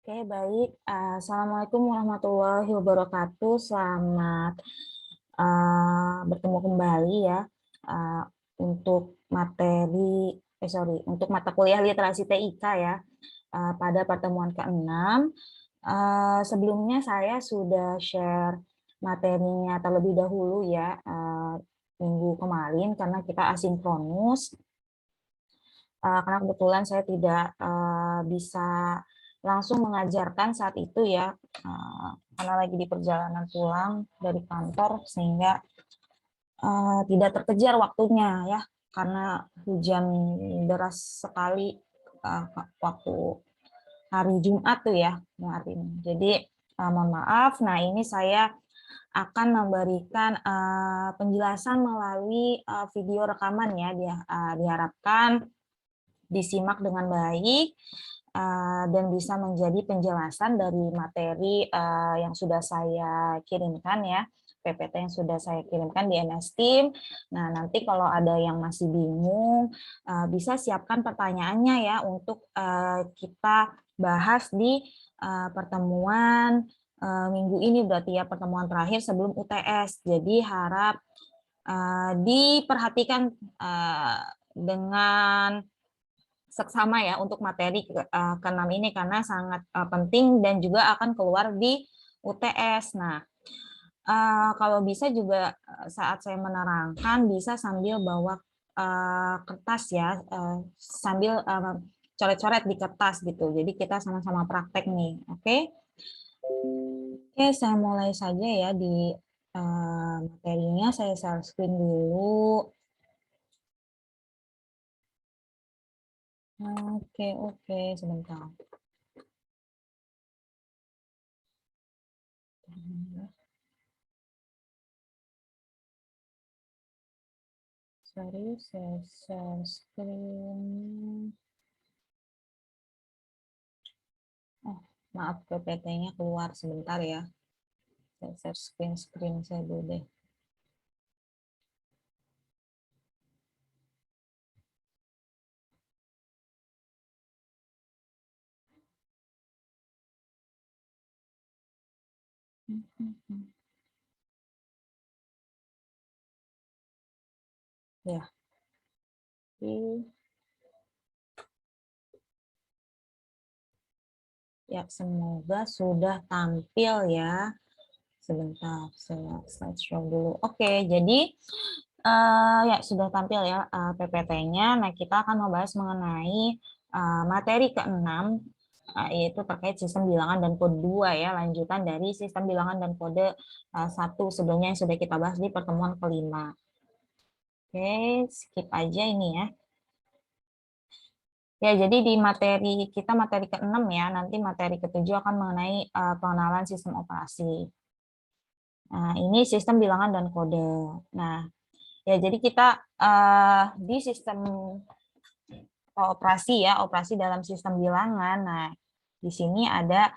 Oke, baik. Assalamualaikum warahmatullahi wabarakatuh. Selamat bertemu kembali ya uh, untuk untuk mata kuliah literasi TIK ya pada pertemuan ke-6. Sebelumnya saya sudah share materinya terlebih dahulu ya minggu kemarin karena kita asinkronus. Karena kebetulan saya tidak bisa langsung mengajarkan saat itu ya, karena lagi di perjalanan pulang dari kantor sehingga tidak terkejar waktunya ya, karena hujan deras sekali waktu hari Jumat tuh ya kemarin. Jadi mohon maaf. Nah, ini saya akan memberikan penjelasan melalui video rekaman ya. Diharapkan disimak dengan baik dan bisa menjadi penjelasan dari materi yang sudah saya kirimkan ya, PPT yang sudah saya kirimkan di MS Team. Nah, nanti kalau ada yang masih bingung, bisa siapkan pertanyaannya ya untuk kita bahas di pertemuan minggu ini, berarti ya pertemuan terakhir sebelum UTS. Jadi harap diperhatikan dengan seksama ya untuk materi ke-6 ini karena sangat penting dan juga akan keluar di UTS. Nah, kalau bisa juga saat saya menerangkan bisa sambil bawa kertas ya, sambil coret-coret di kertas gitu. Jadi kita sama-sama praktek nih, oke? Oke, saya mulai saja ya di materinya. Saya share screen dulu. Oke, sebentar. Sorry, saya share screen. Oh, maaf, PPT-nya keluar sebentar ya. Saya share screen saya dulu deh. Ya, ya semoga sudah tampil ya. Sebentar, saya slideshow dulu. Oke, jadi ya sudah tampil ya PPT-nya. Nah, kita akan membahas mengenai materi ke-6, yaitu terkait sistem bilangan dan kode 2 ya, lanjutan dari sistem bilangan dan kode 1 sebelumnya yang sudah kita bahas di pertemuan ke-5. Oke, skip aja ini ya. Ya, jadi di materi kita materi ke-6 ya, nanti materi ke-7 akan mengenai pengenalan sistem operasi. Nah, ini sistem bilangan dan kode. Nah, ya jadi kita di sistem operasi ya, operasi dalam sistem bilangan. Nah, di sini ada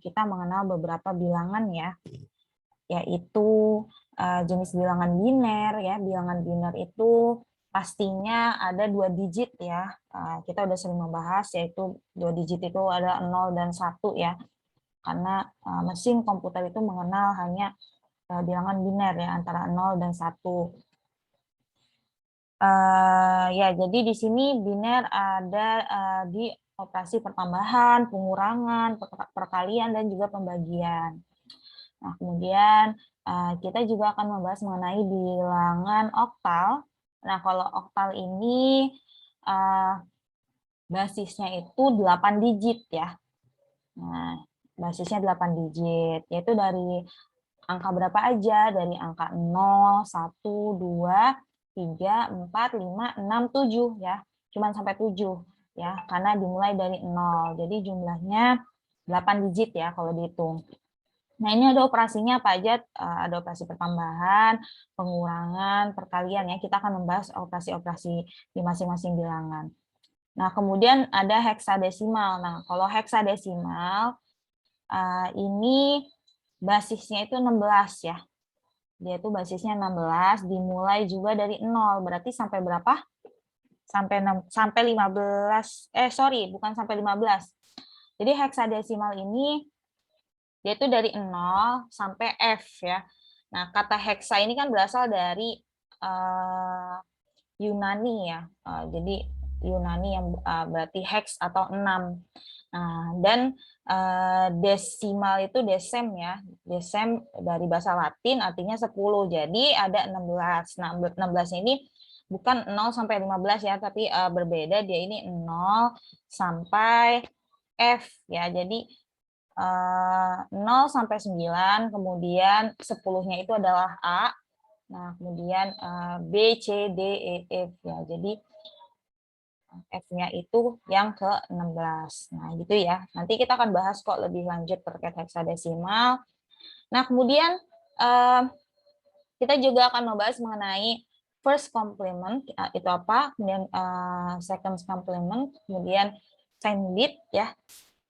kita mengenal beberapa bilangan ya, yaitu jenis bilangan biner ya. Bilangan biner itu pastinya ada 2 digit ya. Kita udah sering membahas, yaitu 2 digit itu ada 0 dan 1 ya. Karena mesin komputer itu mengenal hanya bilangan biner ya, antara 0 dan 1. Ya, jadi di sini biner ada di operasi pertambahan, pengurangan, perkalian, dan juga pembagian. Nah, kemudian kita juga akan membahas mengenai bilangan oktal. Nah, kalau oktal ini basisnya itu 8 digit ya. Nah, basisnya 8 digit, yaitu dari angka berapa aja? Dari angka 0, 1, 2, 3, 4, 5, 6, 7 ya. Cuman sampai 7 ya, karena dimulai dari 0. Jadi jumlahnya 8 digit ya kalau dihitung. Nah, ini ada operasinya apa aja? Ada operasi pertambahan, pengurangan, perkalian ya. Kita akan membahas operasi-operasi di masing-masing bilangan. Nah, kemudian ada heksadesimal. Nah, kalau heksadesimal ini basisnya itu 16 ya. Dia itu basisnya 16, dimulai juga dari 0. Berarti sampai berapa? Sampai 15. Bukan sampai 15. Jadi heksadesimal ini dia itu dari 0 sampai F ya. Nah, kata heksa ini kan berasal dari Yunani ya. Jadi Yunani yang berarti hex atau 6. Nah, dan desimal itu desem ya. Desem dari bahasa Latin artinya 10. Jadi ada 16. Nah, 16 ini bukan 0 sampai 15 ya, tapi berbeda, dia ini 0 sampai F ya. Jadi 0 sampai 9, kemudian 10-nya itu adalah A. Nah, kemudian B, C, D, E, F ya. Jadi F-nya itu yang ke-16. Nah, gitu ya. Nanti kita akan bahas kok lebih lanjut terkait heksadesimal. Nah, kemudian kita juga akan membahas mengenai first complement, itu apa, kemudian second complement, kemudian sign bit ya.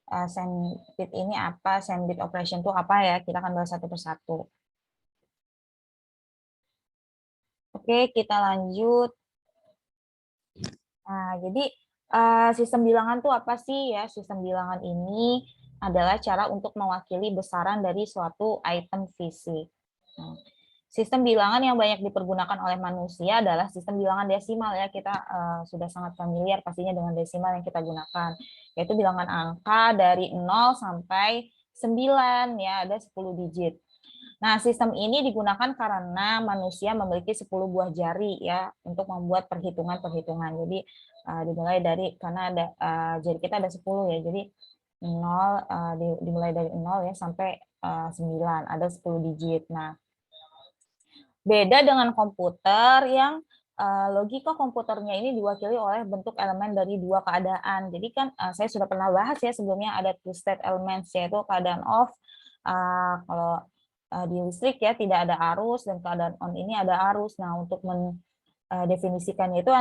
Sign bit ini apa, sign bit operation itu apa ya, kita akan bahas satu persatu. Oke, kita lanjut. Nah, jadi sistem bilangan itu apa sih ya? Sistem bilangan ini adalah cara untuk mewakili besaran dari suatu item fisik. Nah, sistem bilangan yang banyak dipergunakan oleh manusia adalah sistem bilangan desimal ya. Kita sudah sangat familiar pastinya dengan desimal yang kita gunakan, yaitu bilangan angka dari 0 sampai 9 ya, ada 10 digit. Nah, sistem ini digunakan karena manusia memiliki 10 buah jari ya untuk membuat perhitungan-perhitungan. Jadi dimulai dari, karena ada jari kita ada 10 ya. Jadi 0 dimulai dari 0 ya sampai 9, ada 10 digit. Nah, beda dengan komputer yang logika komputernya ini diwakili oleh bentuk elemen dari dua keadaan. Jadi kan saya sudah pernah bahas ya sebelumnya, ada two state elements, yaitu keadaan off. Kalau di listrik ya tidak ada arus, dan keadaan on ini ada arus. Nah, untuk mendefinisikannya itu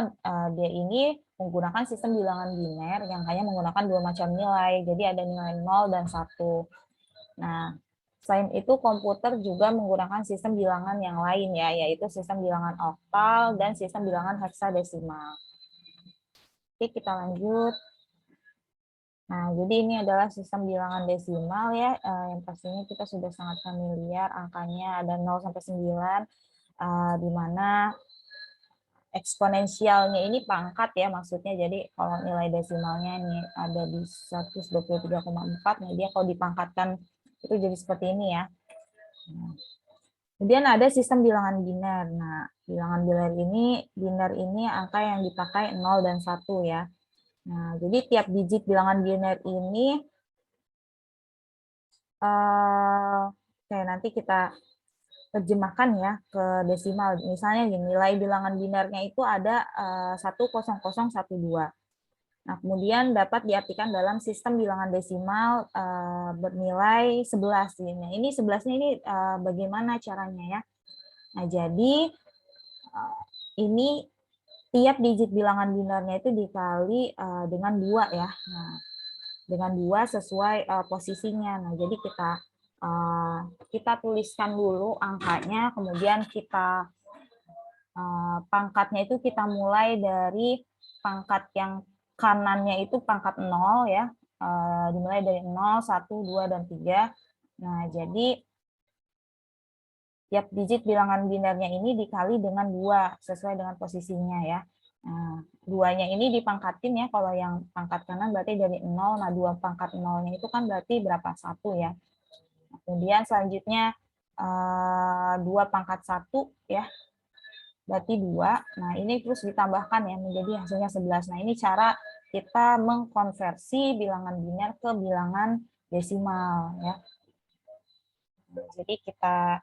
dia ini menggunakan sistem bilangan biner yang hanya menggunakan dua macam nilai. Jadi ada nilai 0 dan 1. Nah, selain itu komputer juga menggunakan sistem bilangan yang lain ya, yaitu sistem bilangan oktal dan sistem bilangan heksadesimal. Oke, kita lanjut. Nah, jadi ini adalah sistem bilangan desimal ya, yang pastinya kita sudah sangat familiar, angkanya ada 0 sampai 9, di mana eksponensialnya ini pangkat ya maksudnya. Jadi kalau nilai desimalnya ini ada di 123,4, nah dia kalau dipangkatkan itu jadi seperti ini ya. Nah, kemudian ada sistem bilangan biner. Nah, bilangan biner ini angka yang dipakai 0 dan 1 ya. Nah, jadi tiap digit bilangan biner ini nanti kita terjemahkan ya ke desimal. Misalnya nilai bilangan binernya itu ada 10012. Nah, kemudian dapat diartikan dalam sistem bilangan desimal bernilai 11. Nah, ini 11-nya ini bagaimana caranya ya? Nah, jadi ini tiap digit bilangan binernya itu dikali dengan 2 ya. Nah, dengan 2 sesuai posisinya. Nah, jadi kita tuliskan dulu angkanya, kemudian kita pangkatnya itu kita mulai dari pangkat yang kanannya itu pangkat 0 ya. Dimulai dari 0, 1, 2, dan 3. Nah, jadi tiap digit bilangan binernya ini dikali dengan 2 sesuai dengan posisinya ya. Nah, 2-nya ini dipangkatin ya, kalau yang pangkat kanan berarti dari 0, nah 2 pangkat 0-nya itu kan berarti berapa? 1 ya. Kemudian selanjutnya 2 pangkat 1 ya, berarti 2. Nah, ini terus ditambahkan ya menjadi hasilnya 11. Nah, ini cara kita mengkonversi bilangan biner ke bilangan desimal ya. Jadi kita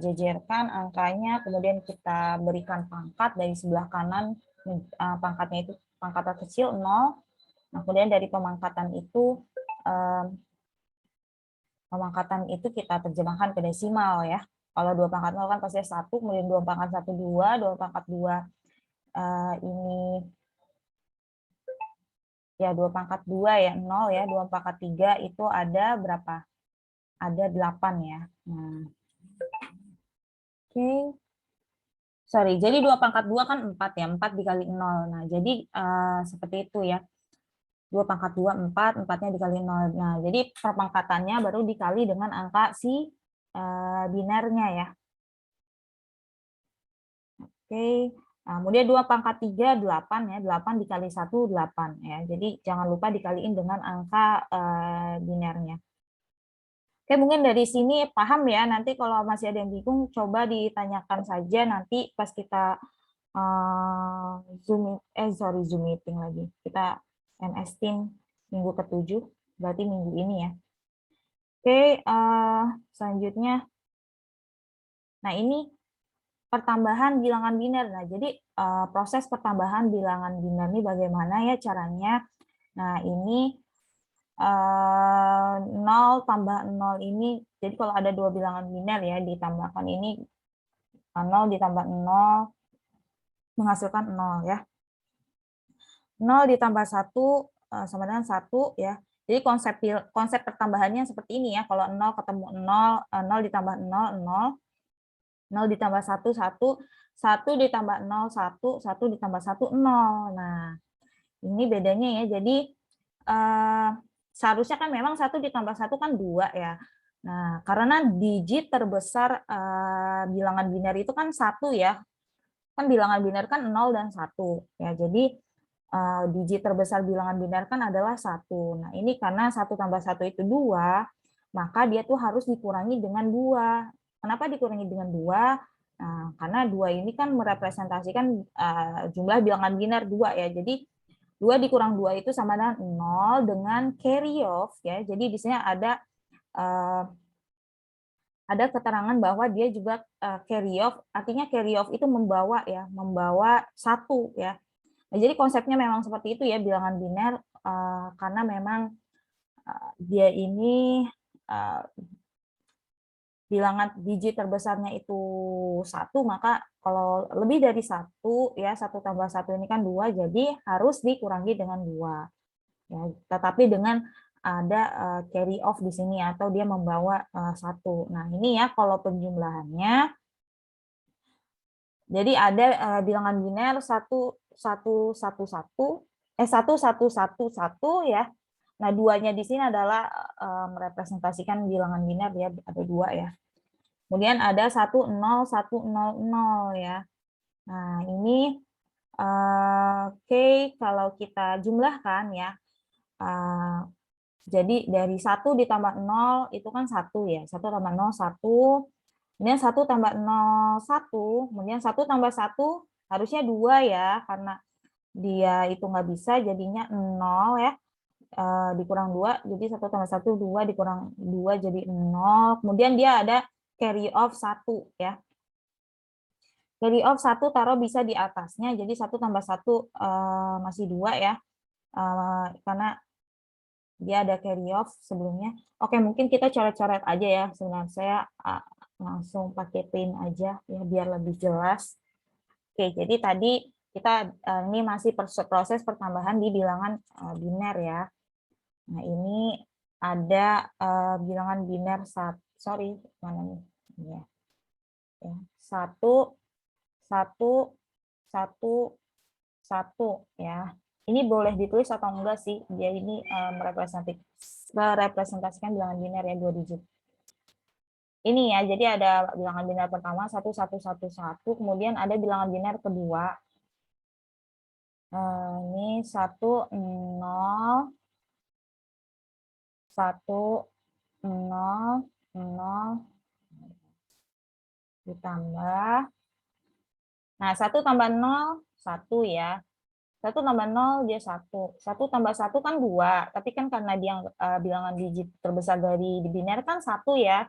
jejerkan angkanya, kemudian kita berikan pangkat dari sebelah kanan, pangkatnya itu pangkat terkecil 0. Nah, kemudian dari pemangkatan itu kita terjemahkan ke desimal ya. Kalau 2 pangkat 0 kan pasti 1, kemudian 2 pangkat 1 2, 2 pangkat 2 ini ya 2 pangkat 2 ya 0 ya, 2 pangkat 3 itu ada berapa? Ada 8 ya. Nah, oke. Sorry, jadi 2 pangkat 2 kan 4 ya, 4 dikali 0. Nah, jadi seperti itu ya. 2 pangkat 2, 4, 4-nya dikali 0. Nah, jadi perpangkatannya baru dikali dengan angka si binernya ya. Oke. Nah, kemudian 2 pangkat 3, 8 ya. 8 dikali 1, 8 ya. Jadi jangan lupa dikaliin dengan angka binernya. Oke, mungkin dari sini paham ya. Nanti kalau masih ada yang bingung, coba ditanyakan saja nanti pas kita Zoom meeting lagi. Kita MS Team minggu ke-7, berarti minggu ini ya. Oke, selanjutnya. Nah, ini pertambahan bilangan biner. Nah, jadi proses pertambahan bilangan biner ini bagaimana ya caranya? Nah, ini 0 tambah 0 ini, jadi kalau ada dua bilangan biner ya, ditambahkan ini 0 ditambah 0 menghasilkan 0 ya. 0 ditambah 1 sama dengan 1 ya. Jadi konsep pertambahannya seperti ini ya. Kalau 0 ketemu 0, 0 ditambah 0, 0. 0 ditambah 1, 1. 1 ditambah 0, 1. 1 ditambah 1, 0. Nah, ini bedanya ya. Jadi seharusnya kan memang 1 ditambah 1 kan 2 ya. Nah, karena digit terbesar bilangan biner itu kan 1 ya. Kan bilangan biner kan 0 dan 1 ya. Jadi digit terbesar bilangan biner kan adalah 1. Nah, ini karena 1 tambah 1 itu 2, maka dia tuh harus dikurangi dengan 2. Kenapa dikurangi dengan 2? Nah, karena 2 ini kan merepresentasikan jumlah bilangan biner 2 ya. Jadi 2 dikurang 2 itu sama dengan 0 dengan carry off ya. Jadi di sini ada keterangan bahwa dia juga carry off, artinya carry off itu membawa ya, membawa 1 ya. Nah, jadi konsepnya memang seperti itu ya bilangan biner, karena memang dia ini bilangan digit terbesarnya itu 1, maka kalau lebih dari 1 ya, 1 tambah 1 ini kan 2, jadi harus dikurangi dengan 2. Ya, tetapi dengan ada carry off di sini atau dia membawa 1. Nah, ini ya kalau penjumlahannya. Jadi ada bilangan biner 1 1 1 1 1 1 1 1 ya. Nah, 2-nya di sini adalah merepresentasikan bilangan biner ya, ada 2 ya. Kemudian ada 1 0 1 0 0 ya. Nah, ini oke, kalau kita jumlahkan ya. Jadi dari 1 ditambah 0 itu kan 1 ya. 1 tambah 0 1. Kemudian 1 tambah 0 1. Kemudian 1 tambah 1 harusnya 2 ya, karena dia itu nggak bisa jadinya 0 ya. Dikurang 2, jadi 1 tambah 1 2, dikurang 2 jadi 0. Kemudian dia ada carry off 1 ya. Carry off 1 taruh bisa di atasnya, jadi 1 tambah 1 masih 2 ya. Karena dia ada carry off sebelumnya. Oke, mungkin kita coret-coret aja ya. Sebenarnya saya langsung pakai pin aja ya biar lebih jelas. Oke, jadi tadi kita ini masih proses pertambahan di bilangan biner ya. Nah, ini ada bilangan biner sorry, mana nih? Ya. 1 1 1 1 ya. Ini boleh ditulis atau enggak sih? Dia ini merepresentasikan bilangan biner ya, 2 digit. Ini ya, jadi ada bilangan biner pertama 1 1 1 1, kemudian ada bilangan biner kedua. Ini 1 0 1 0 0 ditambah. Nah, 1 tambah 0 1 ya. 1 tambah 0 dia 1. 1 tambah 1 kan 2, tapi kan karena dia bilangan digit terbesar dari biner kan 1 ya.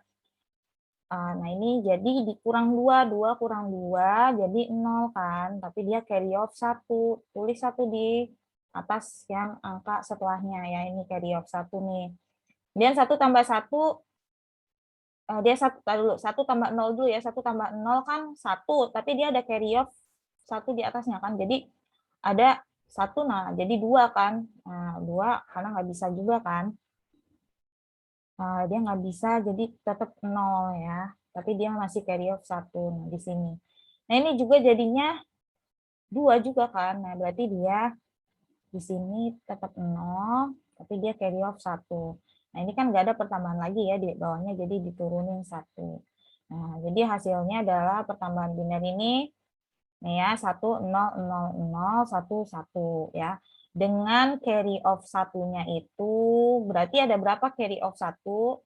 Nah, ini jadi dikurang 2, 2 kurang 2 jadi 0 kan, tapi dia carry off 1. Tulis 1 di atas yang angka setelahnya ya, ini carry off 1 nih. Kemudian 1 tambah 1 dia 1 tambah 0 dulu ya, 1 tambah 0 kan 1, tapi dia ada carry off 1 di atasnya kan, jadi ada 1, nah jadi 2 kan. Nah, 2 karena nggak bisa juga kan. Dia nggak bisa, jadi tetap 0 ya. Tapi dia masih carry off 1 nah, di sini. Nah, ini juga jadinya 2 juga kan. Nah, berarti dia Di sini tetap 0, tapi dia carry off 1. Nah, ini kan nggak ada pertambahan lagi ya di bawahnya, jadi diturunin 1. Nah, jadi hasilnya adalah pertambahan biner ini, nih ya, 1, 0, 0, 0, 1, 1 ya. Dengan carry off satunya itu, berarti ada berapa carry off 1?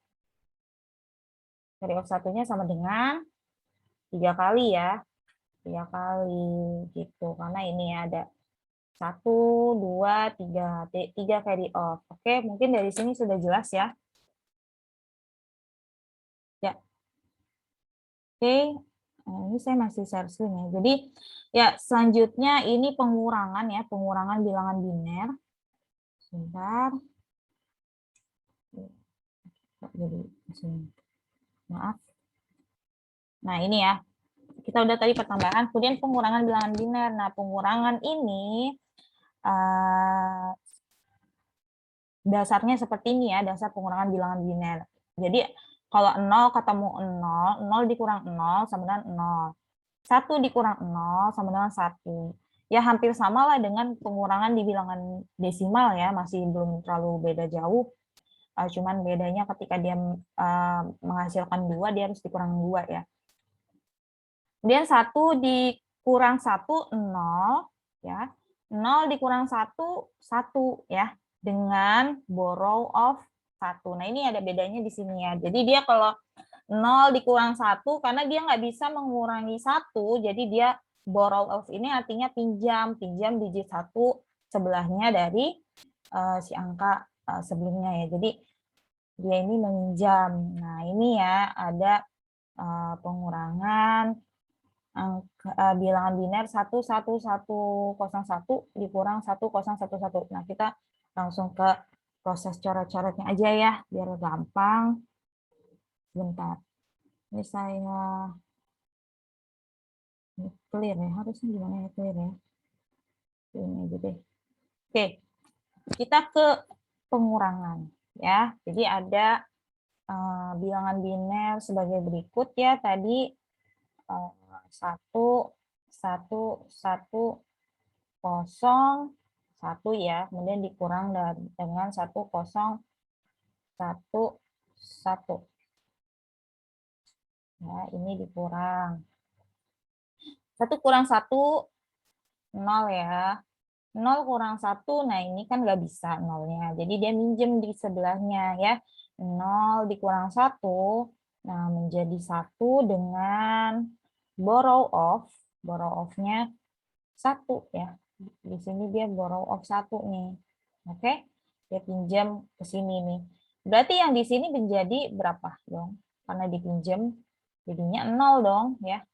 Carry off satunya sama dengan 3 kali ya. 3 kali gitu, karena ini ada 1, 2, 3, 3 carry off. Oke, mungkin dari sini sudah jelas ya. Ya, oke. Nah, ini saya masih share screen ya. Jadi ya selanjutnya ini pengurangan ya, pengurangan bilangan biner. Sebentar. Jadi sini. Maaf. Nah, ini ya. Kita udah tadi pertambahan, kemudian pengurangan bilangan biner. Nah, pengurangan ini dasarnya seperti ini ya, dasar pengurangan bilangan biner. Jadi kalau 0 ketemu 0, 0 dikurang 0 sama dengan 0. 1 dikurang 0 sama dengan 1. Ya hampir sama lah dengan pengurangan di bilangan desimal ya, masih belum terlalu beda jauh. Cuman bedanya ketika dia menghasilkan 2, dia harus dikurang 2 ya. Kemudian 1 dikurang 1, 0 ya. 0 dikurang 1, 1 ya. Dengan borrow of 1. Nah, ini ada bedanya di sini ya. Jadi dia kalau 0 dikurang 1, karena dia nggak bisa mengurangi 1, jadi dia borrow of ini artinya pinjam digit 1 sebelahnya dari si angka sebelumnya ya. Jadi dia ini meminjam. Nah, ini ya ada pengurangan bilangan biner 11101 dikurang 1011. Nah, kita langsung ke proses coret-coretnya aja ya, biar gampang. Bentar. Ini saya clear ya, harusnya gimana ya clear ya. Ini aja deh. Oke, kita ke pengurangan ya. Jadi ada bilangan biner sebagai berikut ya tadi 1 1 1 0 1 ya, kemudian dikurang dengan 1 0 1 1 ya, ini dikurang 1 kurang 1 0 ya, 0 kurang 1, nah ini kan nggak bisa nolnya, jadi dia minjem di sebelahnya ya, 0 dikurang 1, nah menjadi 1 dengan borrow off-nya 1 ya. Di sini dia borrow off 1 nih. Oke. Dia pinjam ke sini nih. Berarti yang di sini menjadi berapa dong? Karena dipinjam jadinya 0 dong ya.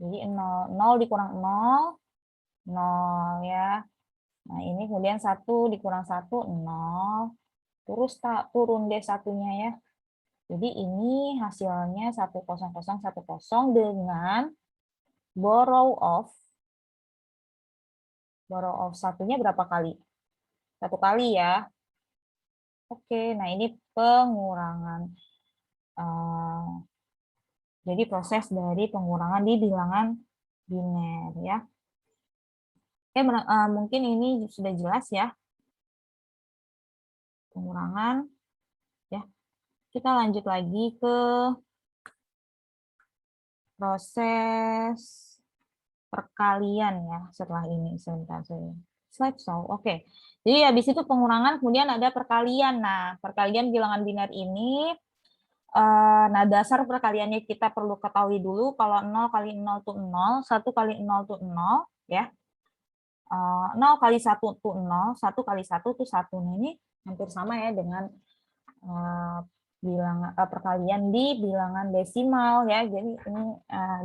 Jadi 0, 0 dikurang 0, 0 ya. Nah, ini kemudian 1 dikurang 1, 0. Terus turun deh satunya ya. Jadi ini hasilnya 10010 dengan borrow off satunya berapa kali? 1 kali ya. Oke, nah ini pengurangan. Jadi proses dari pengurangan di bilangan biner ya. Oke, mungkin ini sudah jelas ya. Pengurangan ya. Kita lanjut lagi ke proses perkalian ya setelah ini. Sebentar saya. Slide show. Oke. Jadi habis itu pengurangan kemudian ada perkalian. Nah, perkalian bilangan biner ini nah, dasar perkaliannya kita perlu ketahui dulu kalau 0 kali 0 itu 0, 1 kali 0 itu 0 ya. 0 kali 1 itu 0, 1 kali 1 itu 1. Nah, ini hampir sama ya dengan perkalian di bilangan desimal ya. Jadi ini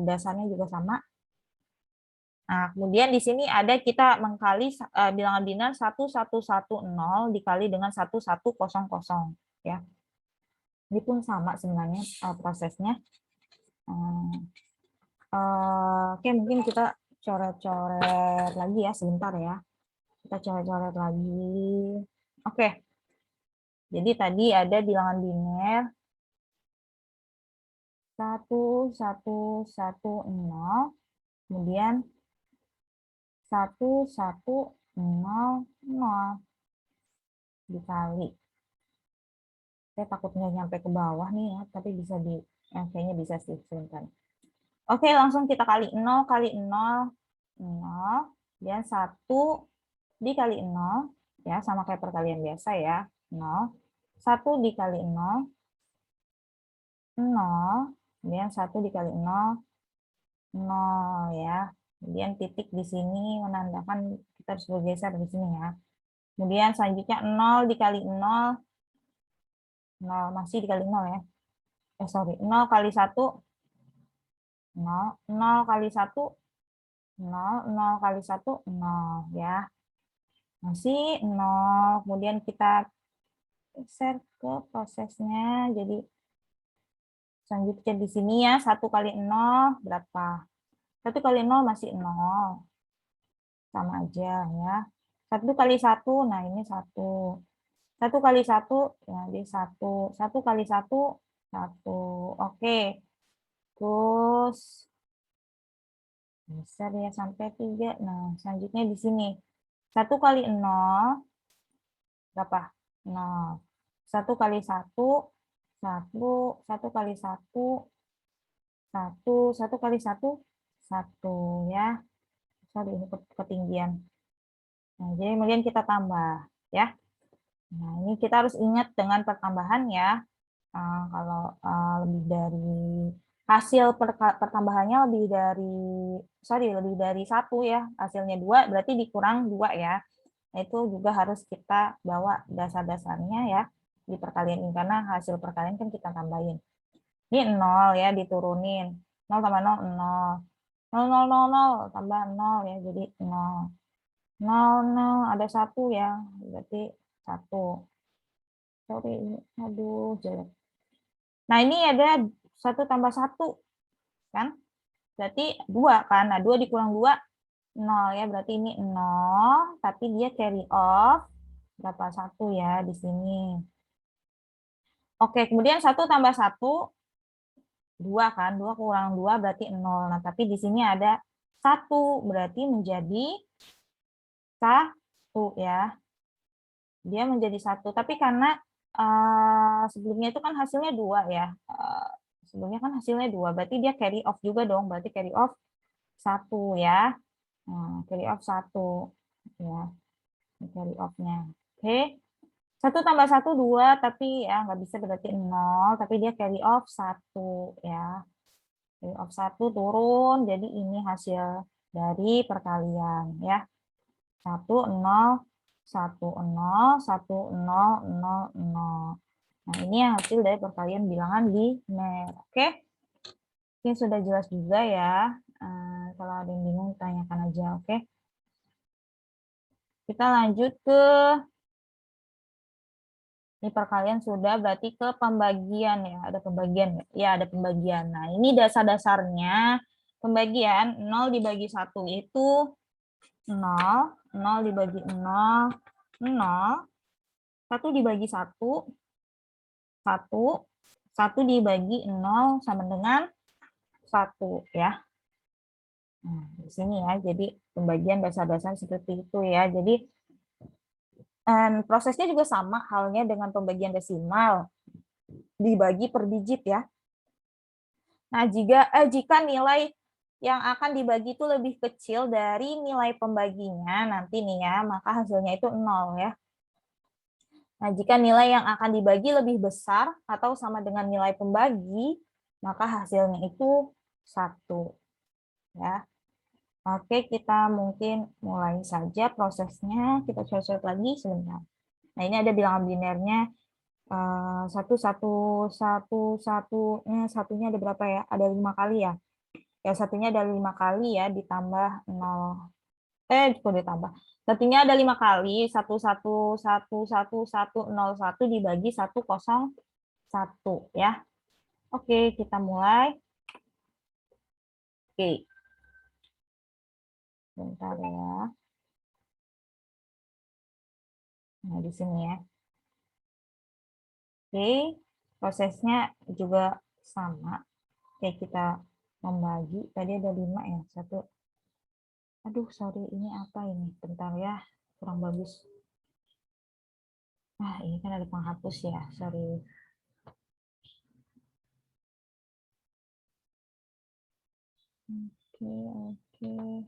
dasarnya juga sama. Nah, kemudian di sini ada kita mengkali bilangan biner 1110 dikali dengan 1100 ya. Ini pun sama sebenarnya prosesnya. Oke, mungkin kita coret-coret lagi ya sebentar ya. Kita coret-coret lagi. Oke. Jadi tadi ada bilangan biner 1110, kemudian 1110 0, 0 dikali. Saya takut nggak nyampe ke bawah nih ya, tapi bisa kayaknya bisa sih sebentar. Oke, langsung kita kali 0 kali 0, 0, dan 1 dikali 0, ya sama kayak perkalian biasa ya, 0, 1 dikali 0, 0, kemudian 1 dikali 0, 0 ya. Kemudian titik di sini menandakan kita harus bergeser di sini ya. Kemudian selanjutnya 0 dikali 0, 0 masih dikali 0 ya. 0 kali 1, 0, 0 kali 1, 0, 0 kali 1, 0 ya. Masih 0, kemudian kita geser ke prosesnya. Jadi selanjutnya di sini ya, 1 kali 0 berapa? 1 kali 0 masih 0. Sama aja ya. 1 kali 1, nah ini 1. 1 kali 1, ya di 1. 1 kali 1, 1. Oke. Terus besar ya sampai 3. Nah, selanjutnya di sini. 1 kali 0, berapa? 0. 1 kali 1, 1. 1 kali 1, 1. 1 kali 1, 1 ya. Sorry, ini ketinggian. Nah, jadi kemudian kita tambah ya. Nah, ini kita harus ingat dengan pertambahan ya. Kalau lebih dari hasil pertambahannya lebih dari 1 ya, hasilnya 2 berarti dikurang 2 ya. Nah, itu juga harus kita bawa dasar-dasarnya ya di perkalian ini, karena hasil perkalian kan kita tambahin. Ini 0 ya, diturunin. 0 tambah 0, 0. 0, 0, 0, 0 tambah 0 ya, jadi 0. 0, 0, ada 1 ya, berarti 1. Sorry, aduh, jelek. Nah, ini ada 1 tambah 1, kan? Berarti 2, kan? Nah, 2 dikurang 2, 0 ya. Berarti ini 0, tapi dia carry off berapa? 1 ya di sini. Oke, kemudian 1 tambah 1, 2 kan? 2 kurang 2 berarti 0. Nah, tapi di sini ada 1, berarti menjadi 1 ya. Dia menjadi 1. Tapi karena sebelumnya itu kan hasilnya 2 ya. Sebelumnya kan hasilnya 2, berarti dia carry off juga dong. Berarti carry off 1 ya. Nah, carry off 1 ya. Carry off-nya. Oke. 1 tambah 1, 2, tapi ya nggak bisa berarti 0, tapi dia carry off 1 ya. Carry off 1 turun, jadi ini hasil dari perkalian ya. 1, 0, 1, 0, 1, 0, 0, 0. Nah, ini yang hasil dari perkalian bilangan linear. Oke? Ini sudah jelas juga ya. Kalau ada yang bingung, tanyakan aja. Oke? Kita lanjut ke ini perkalian sudah berarti ke pembagian ya. Ada pembagian ya? Ya, ada pembagian. Nah, ini dasar-dasarnya pembagian 0 dibagi 1 itu 0, 0 dibagi 0, 0, 1 dibagi 1, 1, 1 dibagi 0 sama dengan 1 ya. Nah, di sini ya. Jadi pembagian dasar-dasar seperti itu ya. Jadi prosesnya juga sama halnya dengan pembagian desimal dibagi per digit ya. Nah, jika nilai yang akan dibagi itu lebih kecil dari nilai pembaginya nanti nih ya, maka hasilnya itu 0 ya. Nah, jika nilai yang akan dibagi lebih besar atau sama dengan nilai pembagi, maka hasilnya itu 1 ya. Oke, kita mungkin mulai saja prosesnya. Kita coret-coret lagi sebentar. Nah, ini ada bilangan linearnya 1, 1, 1, 1. Satunya ada berapa ya? Ada 5 kali ya. Ya, satunya ada 5 kali ya, ditambah 0. Kok ditambah? Satunya ada 5 kali. 1, 1, 1, 1, 1, 0, 1 dibagi 1, 0, 1 ya. Oke, kita mulai. Oke. Bentar ya. Nah, di sini ya. Oke, prosesnya juga sama. Oke, kita membagi. Tadi ada 5 ya. 1. Aduh, sorry. Ini apa ini? Bentar ya. kurang bagus. Nah, ini kan ada penghapus ya, sorry. Oke.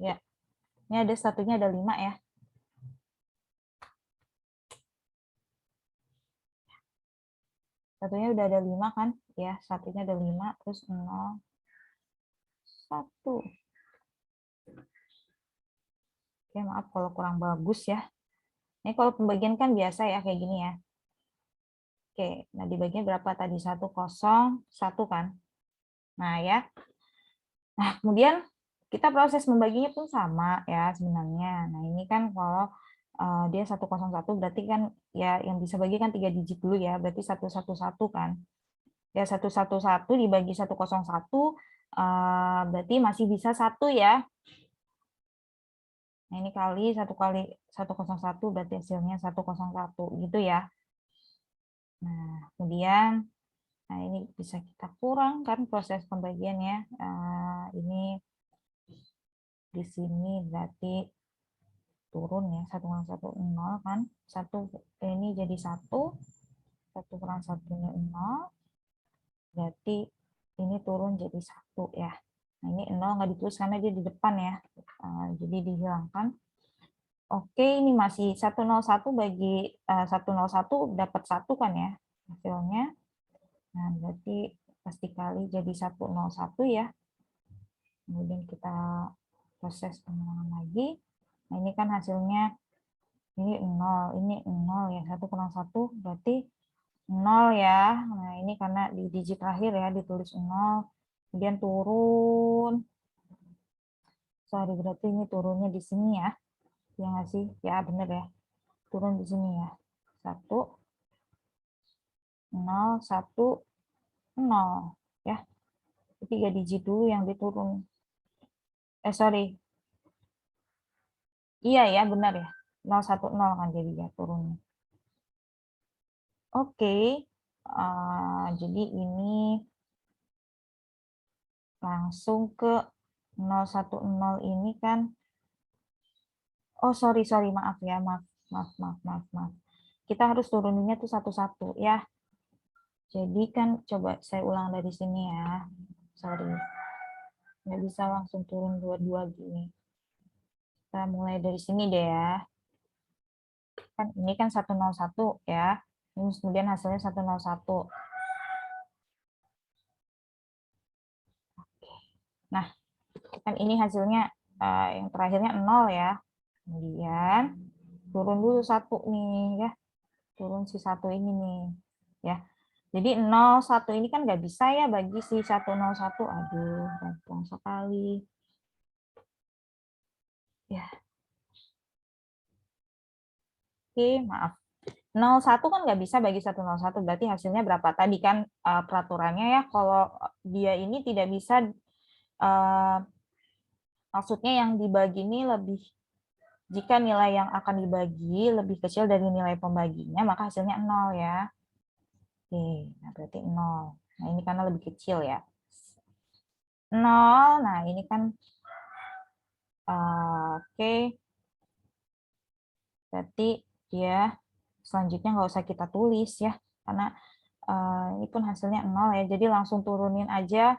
Ya. Ini ada satunya ada 5 ya. Satunya udah ada 5 kan? Ya, satunya ada 5, terus 0, 1. Oke, maaf kalau kurang bagus ya. Ini kalau pembagian kan biasa ya, kayak gini ya. Oke, nah dibaginya berapa tadi? 1, 0, 1 kan? Nah ya. Nah, kemudian kita proses membaginya pun sama ya sebenarnya. Nah, ini kan kalau dia 101 berarti kan ya yang bisa bagi kan 3 digit dulu ya, berarti 111 kan. Ya 111 dibagi 101 berarti masih bisa 1 ya. Nah, ini kali 101 berarti hasilnya 101 gitu ya. Nah, kemudian nah ini bisa kita kurangkan proses pembagiannya. Ini di sini berarti turun ya, 1,10 kan, 1 ini jadi 1 kurang 1-nya 0, berarti ini turun jadi 1 ya. Nah, ini 0 nggak ditulis karena dia di depan ya, jadi dihilangkan. Oke, ini masih 101 bagi 101 dapat 1 kan ya hasilnya. Nah, berarti pasti kali jadi 101 ya. Kemudian kita proses pengulangan lagi. Nah, ini kan hasilnya ini 0 ya, 1 kurang 1 berarti 0 ya. Nah, ini karena di digit terakhir ya ditulis 0, kemudian turun. Sorry, berarti ini turunnya di sini ya. Ya nggak sih? Ya bener ya. Turun di sini ya. 1, 0, 1, 0 ya. 3 digit dulu yang diturun. Sorry. Iya ya, benar ya. 0, 1, 0 kan jadi ya turunnya. Oke. Jadi ini langsung ke 010 ini kan. Oh, sorry, maaf ya, maaf. Kita harus turuninnya tuh satu-satu ya. Jadi kan coba saya ulang dari sini ya. Sorry. Nggak bisa langsung turun dua-dua gini. Kita mulai dari sini deh ya. Kan ini kan 101 ya. Ini kemudian hasilnya 101. Nah, kan ini hasilnya yang terakhirnya 0 ya. Kemudian turun dulu 1 nih ya. Turun si 1 ini nih ya. Jadi 01 ini kan nggak bisa ya bagi si 101. Aduh, gampang sekali. Ya. Oke, maaf. 01 kan nggak bisa bagi 101, berarti hasilnya berapa? Tadi kan peraturannya ya, kalau dia ini tidak bisa, maksudnya yang dibagi ini lebih, jika nilai yang akan dibagi lebih kecil dari nilai pembaginya, maka hasilnya 0 ya. Oke, nah berarti 0. Nah ini karena lebih kecil ya. 0, nah ini kan, oke, berarti dia selanjutnya nggak usah kita tulis ya, karena ini pun hasilnya 0 ya, jadi langsung turunin aja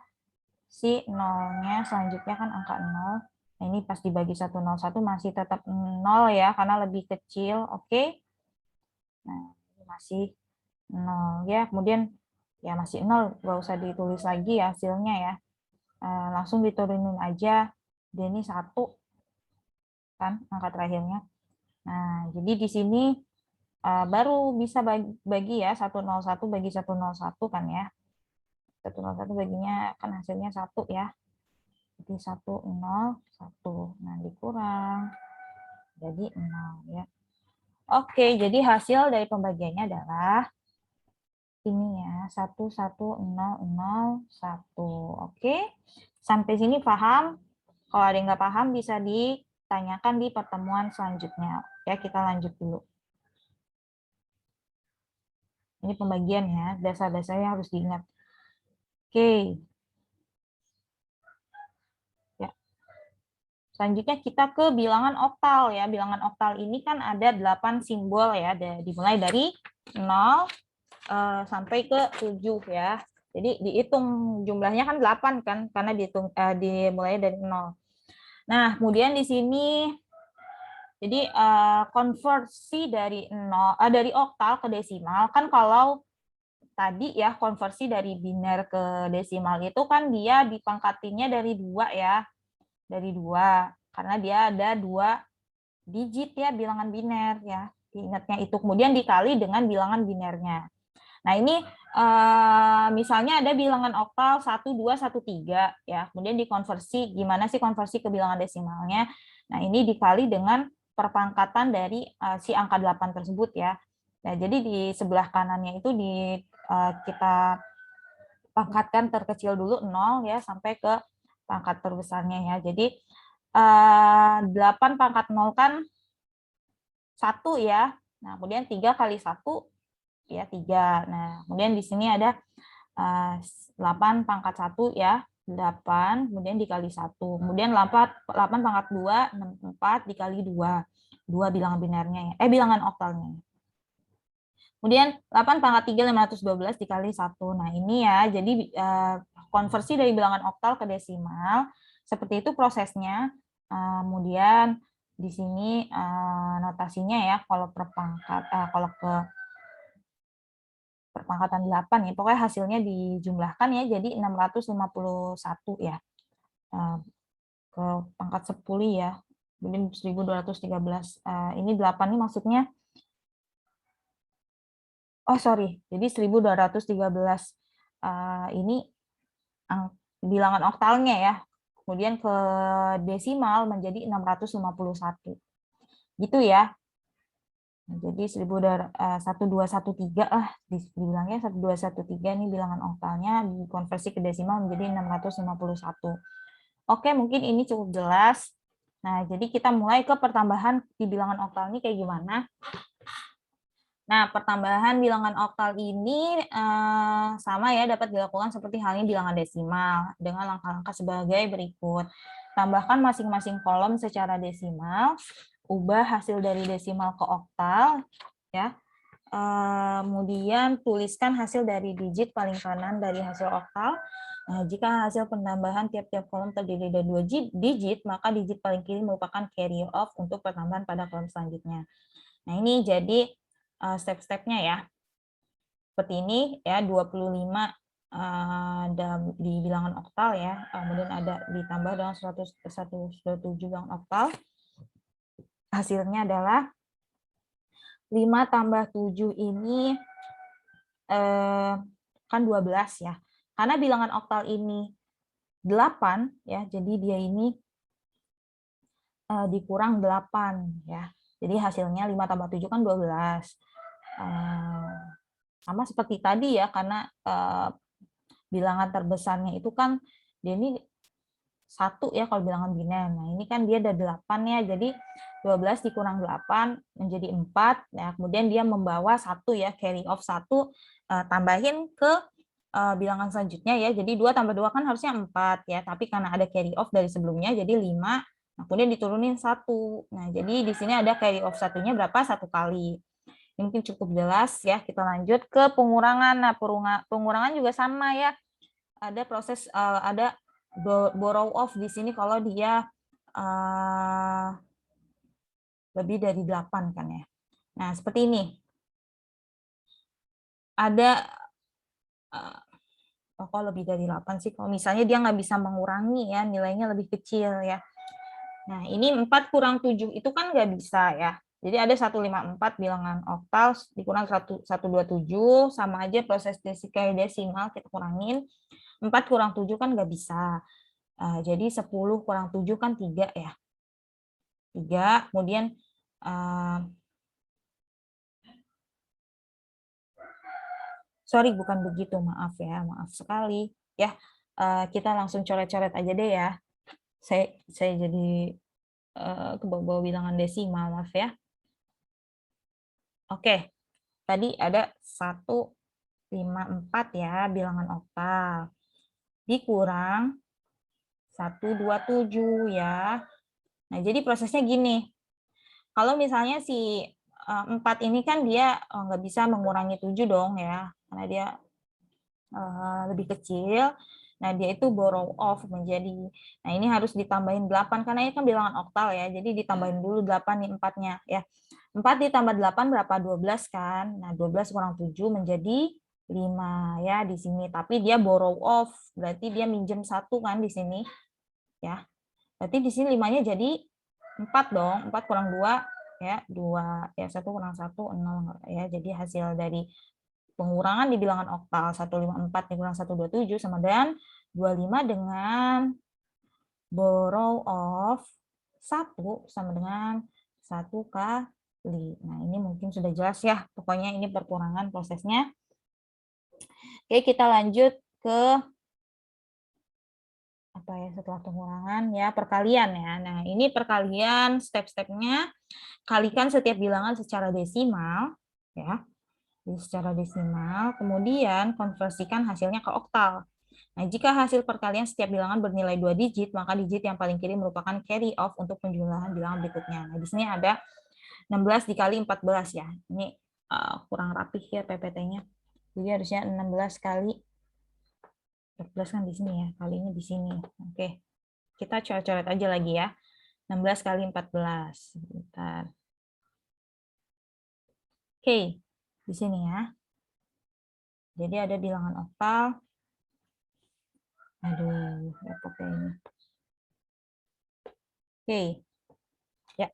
si 0-nya, selanjutnya kan angka 0. Nah, ini pas dibagi 101 masih tetap 0 ya, karena lebih kecil, oke. Nah, ini masih 0 ya, kemudian ya masih 0, nggak usah ditulis lagi ya hasilnya ya. Langsung diturunin aja, dia ini 1, kan angka terakhirnya. Nah, jadi di sini baru bisa bagi ya, 101 bagi 101 kan ya. 101 baginya kan hasilnya 1 ya. Jadi 101. Nah, dikurang. Jadi 0 ya. Oke, jadi hasil dari pembagiannya adalah ini ya, 11001. Oke. Sampai sini paham? Kalau ada yang nggak paham bisa ditanyakan di pertemuan selanjutnya. Ya, kita lanjut dulu. Ini pembagian ya, dasar-dasarnya harus diingat. Oke. Selanjutnya kita ke bilangan oktal ya. Bilangan oktal ini kan ada 8 simbol ya, dimulai dari 0 sampai ke 7 ya. Jadi dihitung jumlahnya kan 8 kan, karena dimulai dari 0. Nah, kemudian di sini jadi konversi dari dari oktal ke desimal kan, kalau tadi ya konversi dari biner ke desimal itu kan dia dipangkatinnya dari 2 ya. Dari 2 karena dia ada 2 digit ya, bilangan biner ya. Ingatnya itu kemudian dikali dengan bilangan binernya. Nah, ini misalnya ada bilangan oktal 1 2 1 3 ya. Kemudian dikonversi, gimana sih konversi ke bilangan desimalnya? Nah, ini dikali dengan perpangkatan dari si angka 8 tersebut ya. Nah, jadi di sebelah kanannya itu kita pangkatkan terkecil dulu 0 ya sampai ke pangkat terbesarnya ya. Jadi 8 pangkat 0 kan 1 ya. Nah, kemudian 3 kali 1 ya 3. Nah, kemudian di sini ada 8 pangkat 1 ya, 8, kemudian dikali 1. Kemudian 8 pangkat 2, 4 dikali 2. 2 bilangan binarnya ya, bilangan oktalnya. Kemudian 8 pangkat 3, 512 dikali 1. Nah, ini ya, jadi konversi dari bilangan oktal ke desimal, seperti itu prosesnya. Kemudian di sini notasinya ya, kalau kalau ke perpangkatan 8 ya, pokoknya hasilnya dijumlahkan ya, jadi 651 ya, ke pangkat 10 ya, kemudian 1213. Ini 8 ini maksudnya, oh sorry, jadi 1213 ini bilangan oktalnya ya, kemudian ke desimal menjadi 651. Gitu ya. Jadi 1213 lah, dibilangnya 1213 ini bilangan oktalnya dikonversi ke desimal menjadi 651. Oke, mungkin ini cukup jelas. Nah, jadi kita mulai ke pertambahan di bilangan oktal ini kayak gimana. Nah, pertambahan bilangan oktal ini sama ya, dapat dilakukan seperti halnya bilangan desimal dengan langkah-langkah sebagai berikut. Tambahkan masing-masing kolom secara desimal, ubah hasil dari desimal ke oktal, ya. Kemudian tuliskan hasil dari digit paling kanan dari hasil oktal. Nah, jika hasil penambahan tiap-tiap kolom terdiri dari 2 digit, maka digit paling kiri merupakan carry off untuk penambahan pada kolom selanjutnya. Nah, ini jadi step-stepnya ya. Seperti ini ya, 25 di bilangan oktal ya, kemudian ada ditambah dengan 127 bilangan oktal. Hasilnya adalah 5 tambah 7 ini kan 12 ya. Karena bilangan oktal ini 8 ya, jadi dia ini dikurang 8 ya. Jadi hasilnya 5 tambah 7 kan 12. Sama seperti tadi ya, karena bilangan terbesarnya itu kan dia ini 1 ya kalau bilangan biner. Nah, ini kan dia ada 8 ya, jadi 12 dikurang 8 menjadi 4. Nah, kemudian dia membawa 1 ya, carry off 1, tambahin ke bilangan selanjutnya ya. Jadi 2 tambah 2 kan harusnya 4 ya, tapi karena ada carry off dari sebelumnya jadi 5. Nah, kemudian diturunin 1. Nah, jadi di sini ada carry off satunya berapa? 1 kali. Ini mungkin cukup jelas ya. Kita lanjut ke pengurangan. Nah, pengurangan juga sama ya. Ada proses ada borrow off di sini kalau dia lebih dari 8 kan ya. Nah, seperti ini. Ada kok lebih dari 8 sih, kalau misalnya dia nggak bisa mengurangi ya, nilainya lebih kecil ya. Nah, ini 4 kurang 7 itu kan nggak bisa ya. Jadi ada 154 bilangan oktal dikurang 127, sama aja proses desimal kita kurangin. 4 kurang 7 kan nggak bisa. Jadi 10 kurang 7 kan 3 ya. 3, kemudian sorry bukan begitu, maaf ya, maaf sekali. Ya, kita langsung coret-coret aja deh ya. Saya jadi kebawa bilangan desimal, maaf ya. Oke, tadi ada 154 ya bilangan oktal. Dikurang 127 ya. Nah, jadi prosesnya gini. Kalau misalnya si 4 ini kan dia nggak bisa mengurangi 7 dong ya, karena dia lebih kecil. Nah, dia itu borrow off menjadi, nah ini harus ditambahin 8 karena ini kan bilangan oktal ya, jadi ditambahin dulu 8 nih 4-nya ya. 4 ditambah 8 berapa? 12 kan. Nah, 12 kurang 7 menjadi 5 ya di sini. Tapi dia borrow off, berarti dia minjem 1 kan di sini ya. Berarti di sini 5-nya jadi 4 dong. 4 kurang 2 ya, 2 ya, 1 kurang 1 0 ya. Jadi hasil dari pengurangan di bilangan oktal 154 dikurang 127 sama dengan 25 dengan borrow off 1 sama dengan 1 kali. Nah, ini mungkin sudah jelas ya. Pokoknya ini perkurangan prosesnya. Oke, kita lanjut ke apa ya setelah pengurangan ya, perkalian ya. Nah, ini perkalian step-stepnya, kalikan setiap bilangan secara desimal ya. Jadi secara desimal, kemudian konversikan hasilnya ke oktal. Nah, jika hasil perkalian setiap bilangan bernilai 2 digit, maka digit yang paling kiri merupakan carry off untuk penjumlahan bilangan berikutnya. Nah, di sini ada 16 dikali 14 ya. Ini kurang rapih ya PPT-nya. Jadi harusnya 16 kali 14 kan di sini ya, kalinya di sini. Oke. Kita coret-coret aja lagi ya. 16 kali 14. Bentar. Oke. Di sini ya. Jadi ada bilangan oktal. Aduh, repot ini. Oke. Ya.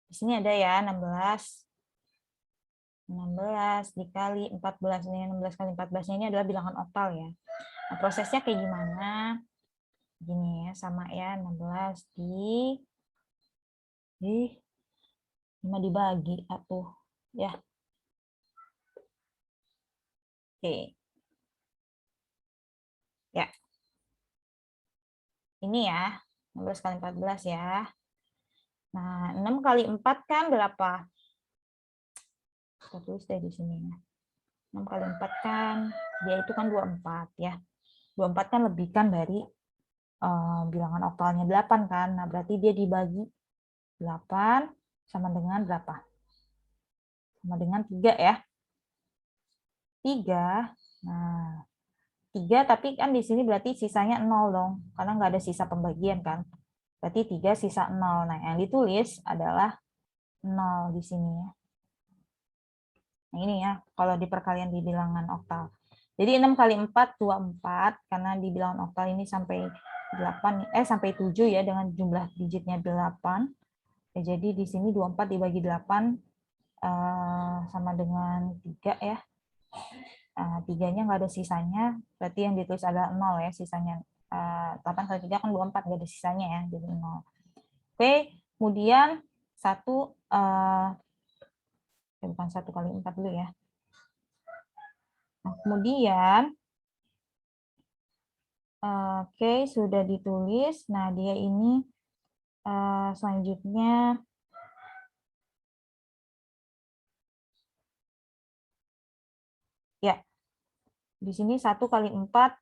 Di sini ada ya 16 dikali 14. Ini 16 kali 14-nya ini adalah bilangan oktal ya. Nah, prosesnya kayak gimana? Gini ya, sama ya, 16 di 5 dibagi atuh ya. Oke. Ya. Ini ya, 16 kali 14 ya. Nah, 6 kali 4 kan berapa? Kita tulis deh di sini ya. 6 kali 4 kan, dia itu kan 24 ya. 24 kan lebih kan dari bilangan oktalnya 8 kan. Nah, berarti dia dibagi 8 sama dengan berapa? Sama dengan 3 ya. 3. Nah, 3 tapi kan di sini berarti sisanya 0 dong. Karena nggak ada sisa pembagian kan. Berarti 3 sisa 0. Nah, yang ditulis adalah 0 di sini ya. Nah, ini ya, kalau di perkalian di bilangan oktal. Jadi 6 kali 4, 24. Karena di bilangan oktal ini sampai sampai 7 ya, dengan jumlah digitnya 8. Ya, jadi di sini 24 dibagi 8 sama dengan 3 ya. 3-nya nggak ada sisanya, berarti yang ditulis adalah 0 ya, sisanya. 8 kali 3 kan 24, nggak ada sisanya ya, jadi 0. Oke, kemudian 1, bukan 1 kali 4 dulu ya. Nah, kemudian, oke, sudah ditulis. Nah, dia ini selanjutnya ya, di sini 1 kali 4,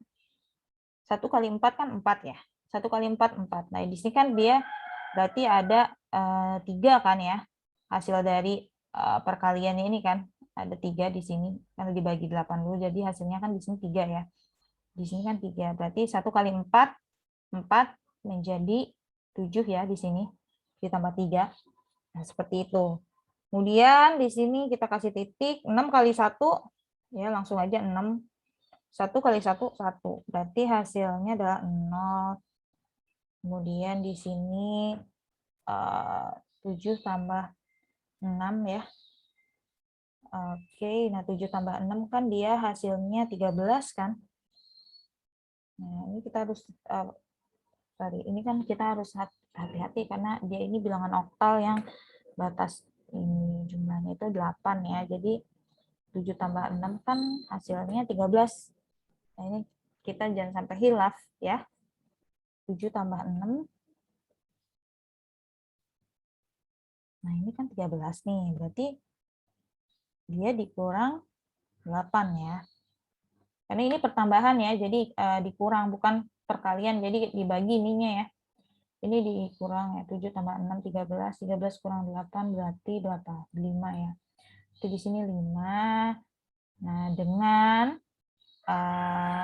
1 kali 4 kan 4 ya. 1 kali 4, 4. Nah, di sini kan dia berarti ada 3 kan ya. Hasil dari perkaliannya ini kan. Ada 3 di sini. Karena dibagi 8 dulu, jadi hasilnya kan di sini 3 ya. Di sini kan 3. Berarti 1 kali 4, 4 menjadi 7 ya di sini. Ditambah 3. Nah, seperti itu. Kemudian di sini kita kasih titik. 6 kali 1, ya langsung aja 6. 1 kali 1, 1. Berarti hasilnya adalah 0. Kemudian di sini 7 tambah 6 ya. Oke, nah 7 tambah 6 kan dia hasilnya 13 kan. Nah, ini kita harus, ini kan kita harus hati-hati karena dia ini bilangan oktal yang batas ini jumlahnya itu 8 ya. Jadi 7 tambah 6 kan hasilnya 13. Nah, ini kita jangan sampai hilaf ya. 7 tambah 6. Nah, ini kan 13 nih. Berarti dia dikurang 8 ya. Karena ini pertambahan ya, jadi dikurang bukan perkalian, jadi dibagi ininya ya. ini dikurang ya, 7 tambah 6, 13, 13 kurang 8 berarti berapa? 5 ya. Jadi di sini 5. Nah, dengan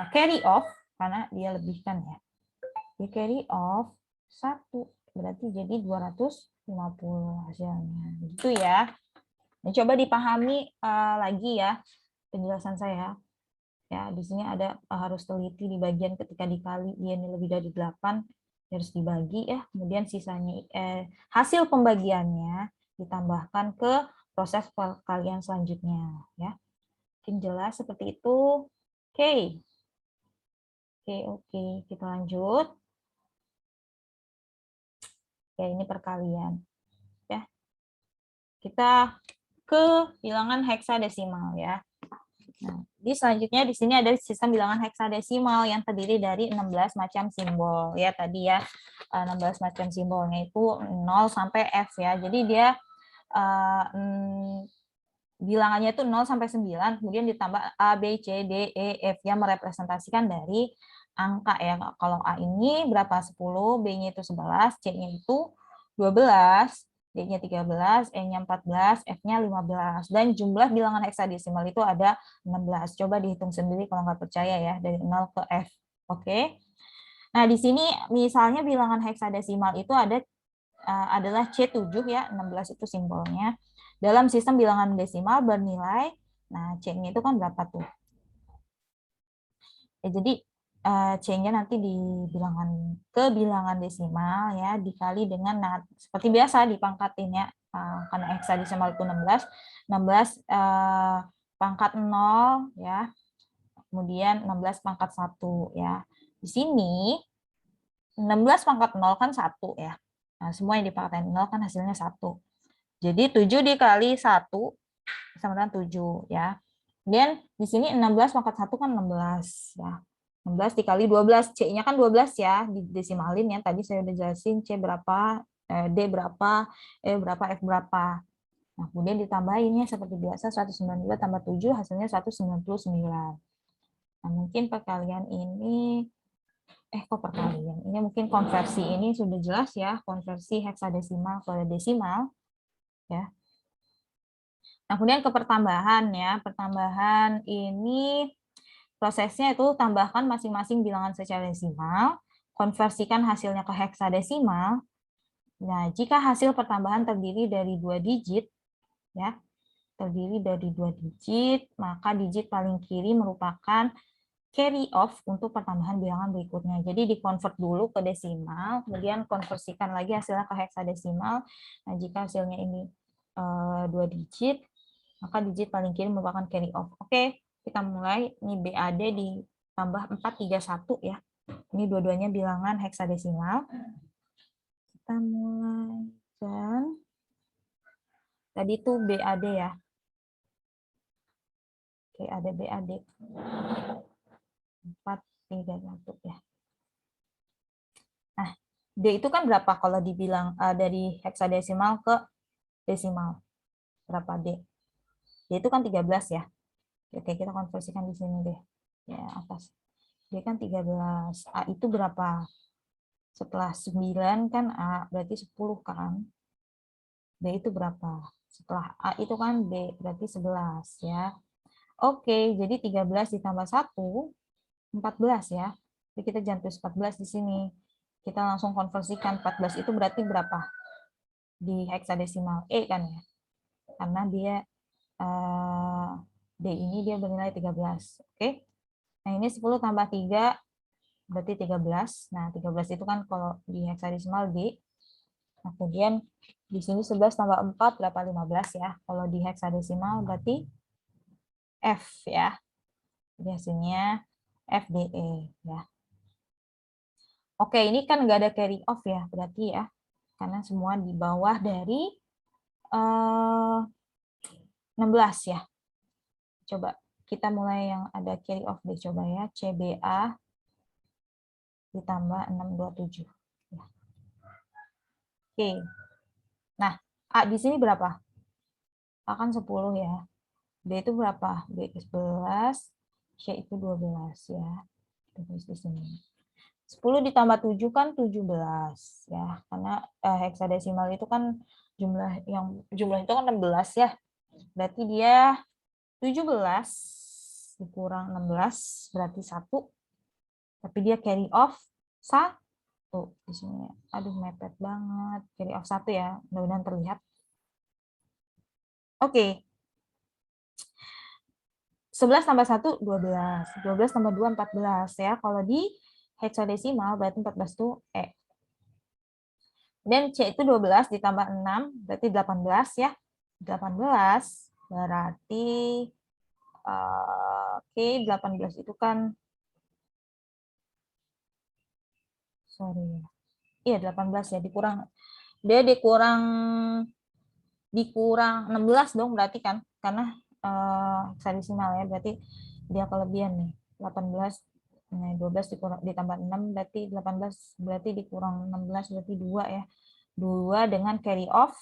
carry off, karena dia lebihkan ya. Di carry off 1, berarti jadi 250 hasilnya. Gitu ya. Nah, coba dipahami lagi ya penjelasan saya. Ya, di sini ada harus teliti di bagian ketika dikali dia ini lebih dari 8 harus dibagi ya. Kemudian sisanya hasil pembagiannya ditambahkan ke proses perkalian selanjutnya ya. Mungkin jelas seperti itu. Oke. Oke, kita lanjut. Ya, ini perkalian. Ya. Kita ke bilangan heksadesimal ya. Nah, di selanjutnya di sini ada sistem bilangan heksadesimal yang terdiri dari 16 macam simbol ya tadi ya. 16 macam simbolnya itu 0 sampai F ya. Jadi dia bilangannya itu 0 sampai 9, kemudian ditambah A, B, C, D, E, F yang merepresentasikan dari angka ya. Kalau A ini berapa? 10, B-nya itu 11, C-nya itu 12, D-nya 13, E-nya 14, F-nya 15. Dan jumlah bilangan heksadesimal itu ada 16. Coba dihitung sendiri kalau nggak percaya ya, dari 0 ke F. Oke. Nah, di sini misalnya bilangan heksadesimal itu adalah C7 ya, 16 itu simbolnya. Dalam sistem bilangan desimal bernilai, nah C-nya itu kan berapa tuh? Jadi C-nya nanti di bilangan desimal ya dikali dengan seperti biasa dipangkatin ya karena heksadesimal itu 16 pangkat 0 ya kemudian 16 pangkat 1 ya di sini 16 pangkat 0 kan 1 ya nah, semua yang dipangkatin 0 kan hasilnya 1 jadi 7 dikali 1 sama dengan 7 ya. Kemudian di sini 16 pangkat 1 kan 16 ya. 16 dikali 12, C-nya kan 12 ya, didesimalin ya. Tadi saya udah jelasin C berapa, D berapa, E berapa, F berapa. Nah, kemudian ditambahinnya seperti biasa 192 tambah 7 hasilnya 199. Nah, mungkin perkalian ini kok perkalian. Ini mungkin konversi ini sudah jelas ya, konversi heksadesimal ke desimal ya. Nah, kemudian ke pertambahan ya. Pertambahan ini prosesnya itu tambahkan masing-masing bilangan secara desimal, konversikan hasilnya ke heksadesimal. Nah, jika hasil pertambahan terdiri dari 2 digit, ya, maka digit paling kiri merupakan carry off untuk pertambahan bilangan berikutnya. Jadi dikonvert dulu ke desimal, kemudian konversikan lagi hasilnya ke heksadesimal. Nah, jika hasilnya ini 2 digit, maka digit paling kiri merupakan carry off. Oke, kita mulai. Ini BAD ditambah 431 ya. Ini dua-duanya bilangan heksadesimal. Kita mulai dan tadi itu BAD ya. Oke, ada BAD. 431 ya. Nah, D itu kan berapa kalau dibilang dari heksadesimal ke desimal? Berapa D? D itu kan 13 ya. Oke, kita konversikan di sini deh. Ya, atas. D kan 13. A itu berapa? Setelah 9 kan A, berarti 10 kan. B itu berapa? Setelah A itu kan B, berarti 11 ya. Oke, jadi 13 ditambah 1, 14 ya. Jadi kita jangan tulis 14 di sini. Kita langsung konversikan 14 itu berarti berapa? Di heksadesimal E kan ya. Karena dia D ini dia bernilai 13. Oke. Nah, ini 10 tambah 3 berarti 13. Nah, 13 itu kan kalau di heksadesimal D. Nah, kemudian di sini 11 tambah 4 berapa? 15 ya. Kalau di heksadesimal berarti F ya. Jadi hasilnya FDE ya. Oke, ini kan nggak ada carry off ya, berarti ya. Karena semua di bawah dari 16 ya. Coba kita mulai yang ada carry off deh, coba ya. CBA ditambah 627. Ya. Oke. Nah, A di sini berapa? A kan 10 ya. B itu berapa? B 11, C itu 12 ya. Kita tulis di sini. 10 ditambah 7 kan 17 ya. Karena heksadesimal itu kan jumlah itu kan 16 ya. Berarti dia 17 dikurang 16 berarti 1. Tapi dia carry off 1 di sini. Aduh mepet banget. Carry off 1 ya. Mudah-mudahan terlihat. Oke. 11 tambah 1, 12. 12 tambah 2, 14 ya. Kalau di heksadesimal berarti 14 itu E. Dan C itu 12 ditambah 6, berarti 18 ya. 18 berarti, oke, 18 itu kan, sorry ya. Iya, 18 ya, dia dikurang 16 dong berarti kan, karena heksadesimal ya, berarti dia kelebihan nih. 18, nah 12 ditambah 6 berarti 18, berarti dikurang 16 berarti 2 ya. 2 dengan carry off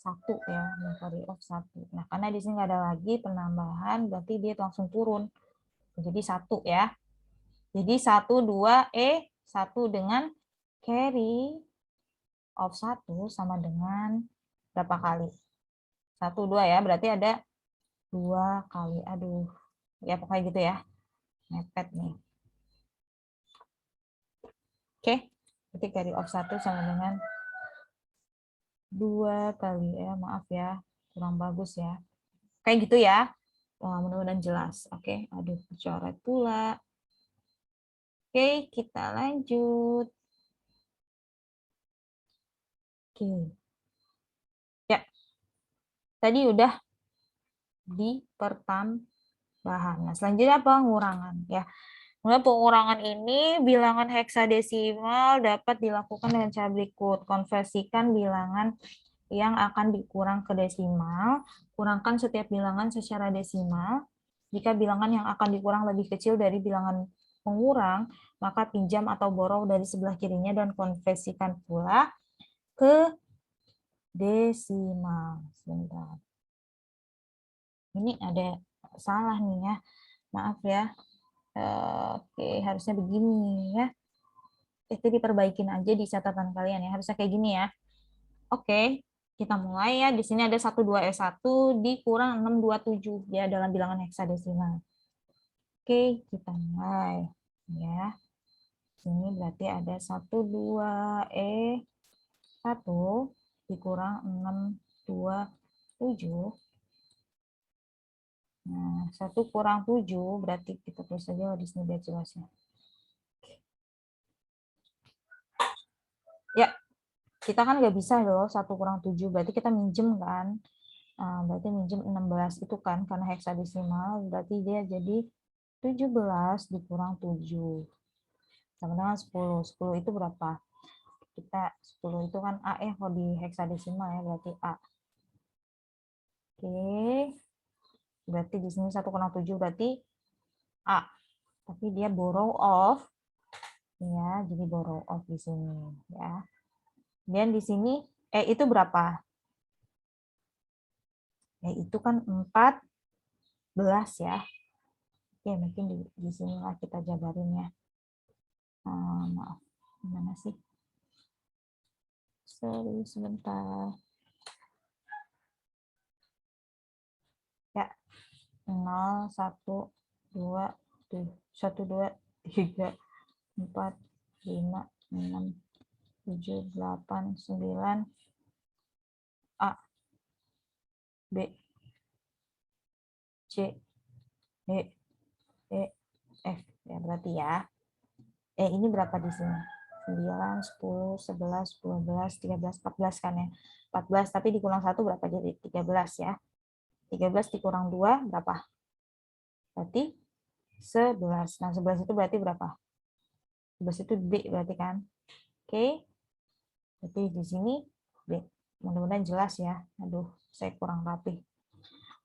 1 ya, carry off 1. Nah, karena di sini nggak ada lagi penambahan, berarti dia langsung turun. Jadi 1 ya. Jadi 1, 2, 1 dengan carry of 1 sama dengan berapa kali? 1, 2 ya, berarti ada 2 kali. Aduh, ya pokoknya gitu ya. Mepet nih. Oke, berarti carry of 1 sama dengan 2 kali ya, maaf ya, kurang bagus ya. Kayak gitu ya. Wah, mudah-mudahan jelas. Oke, aduh, coret pula. Oke, kita lanjut. Oke. Ya, tadi udah di pertambahan. Nah, selanjutnya pengurangan ya. Mulai pengurangan ini bilangan heksadesimal dapat dilakukan dengan cara berikut. Konversikan bilangan yang akan dikurang ke desimal, kurangkan setiap bilangan secara desimal. Jika bilangan yang akan dikurang lebih kecil dari bilangan pengurang, maka pinjam atau borrow dari sebelah kirinya dan konversikan pula ke desimal. Sebentar. Ini ada salah nih ya. Maaf ya. Oke, harusnya begini ya. Itu diperbaikin aja di catatan kalian ya. Harusnya kayak gini ya. Oke, kita mulai ya. Di sini ada 12S1 dikurang 627 ya dalam bilangan heksadesimal. Oke, kita mulai ya. Sini berarti ada 12E1 dikurang 627. Nah, 1 kurang 7 berarti kita tulis saja di sini biar jelasnya. Ya, kita kan nggak bisa loh 1 kurang 7, berarti kita minjem kan. Berarti minjem 16 itu kan, karena heksadesimal, berarti dia jadi 17 dikurang 7. Sama dengan 10. 10 itu berapa? 10 itu kan A ya, kalau di heksadesimal ya, berarti A. Oke, berarti di sini 1 kurang 7 berarti A. Tapi dia borrow off, ya, jadi borrow off di sini ya. Dan di sini itu berapa? Itu kan 14 ya. Oke, mungkin di sinilah kita jabarin ya. Maaf, gimana sih? Sorry, sebentar. Ya, 0, 1, 2, 1, 2, 3, 4, 5, 6, 7, 8, 9, A, B, C, D, E, F. Ya, berarti ya. Ini berapa di sini? 9, 10, 11, 12, 13, 14 kan ya. 14, tapi dikurang 1 berapa jadi? 13 ya. 13 dikurang 2 berapa? Berarti 11. Nah, 11 itu berarti berapa? 11 itu B berarti kan. Oke. Berarti di sini B. Mudah-mudahan jelas ya. Aduh, saya kurang rapi.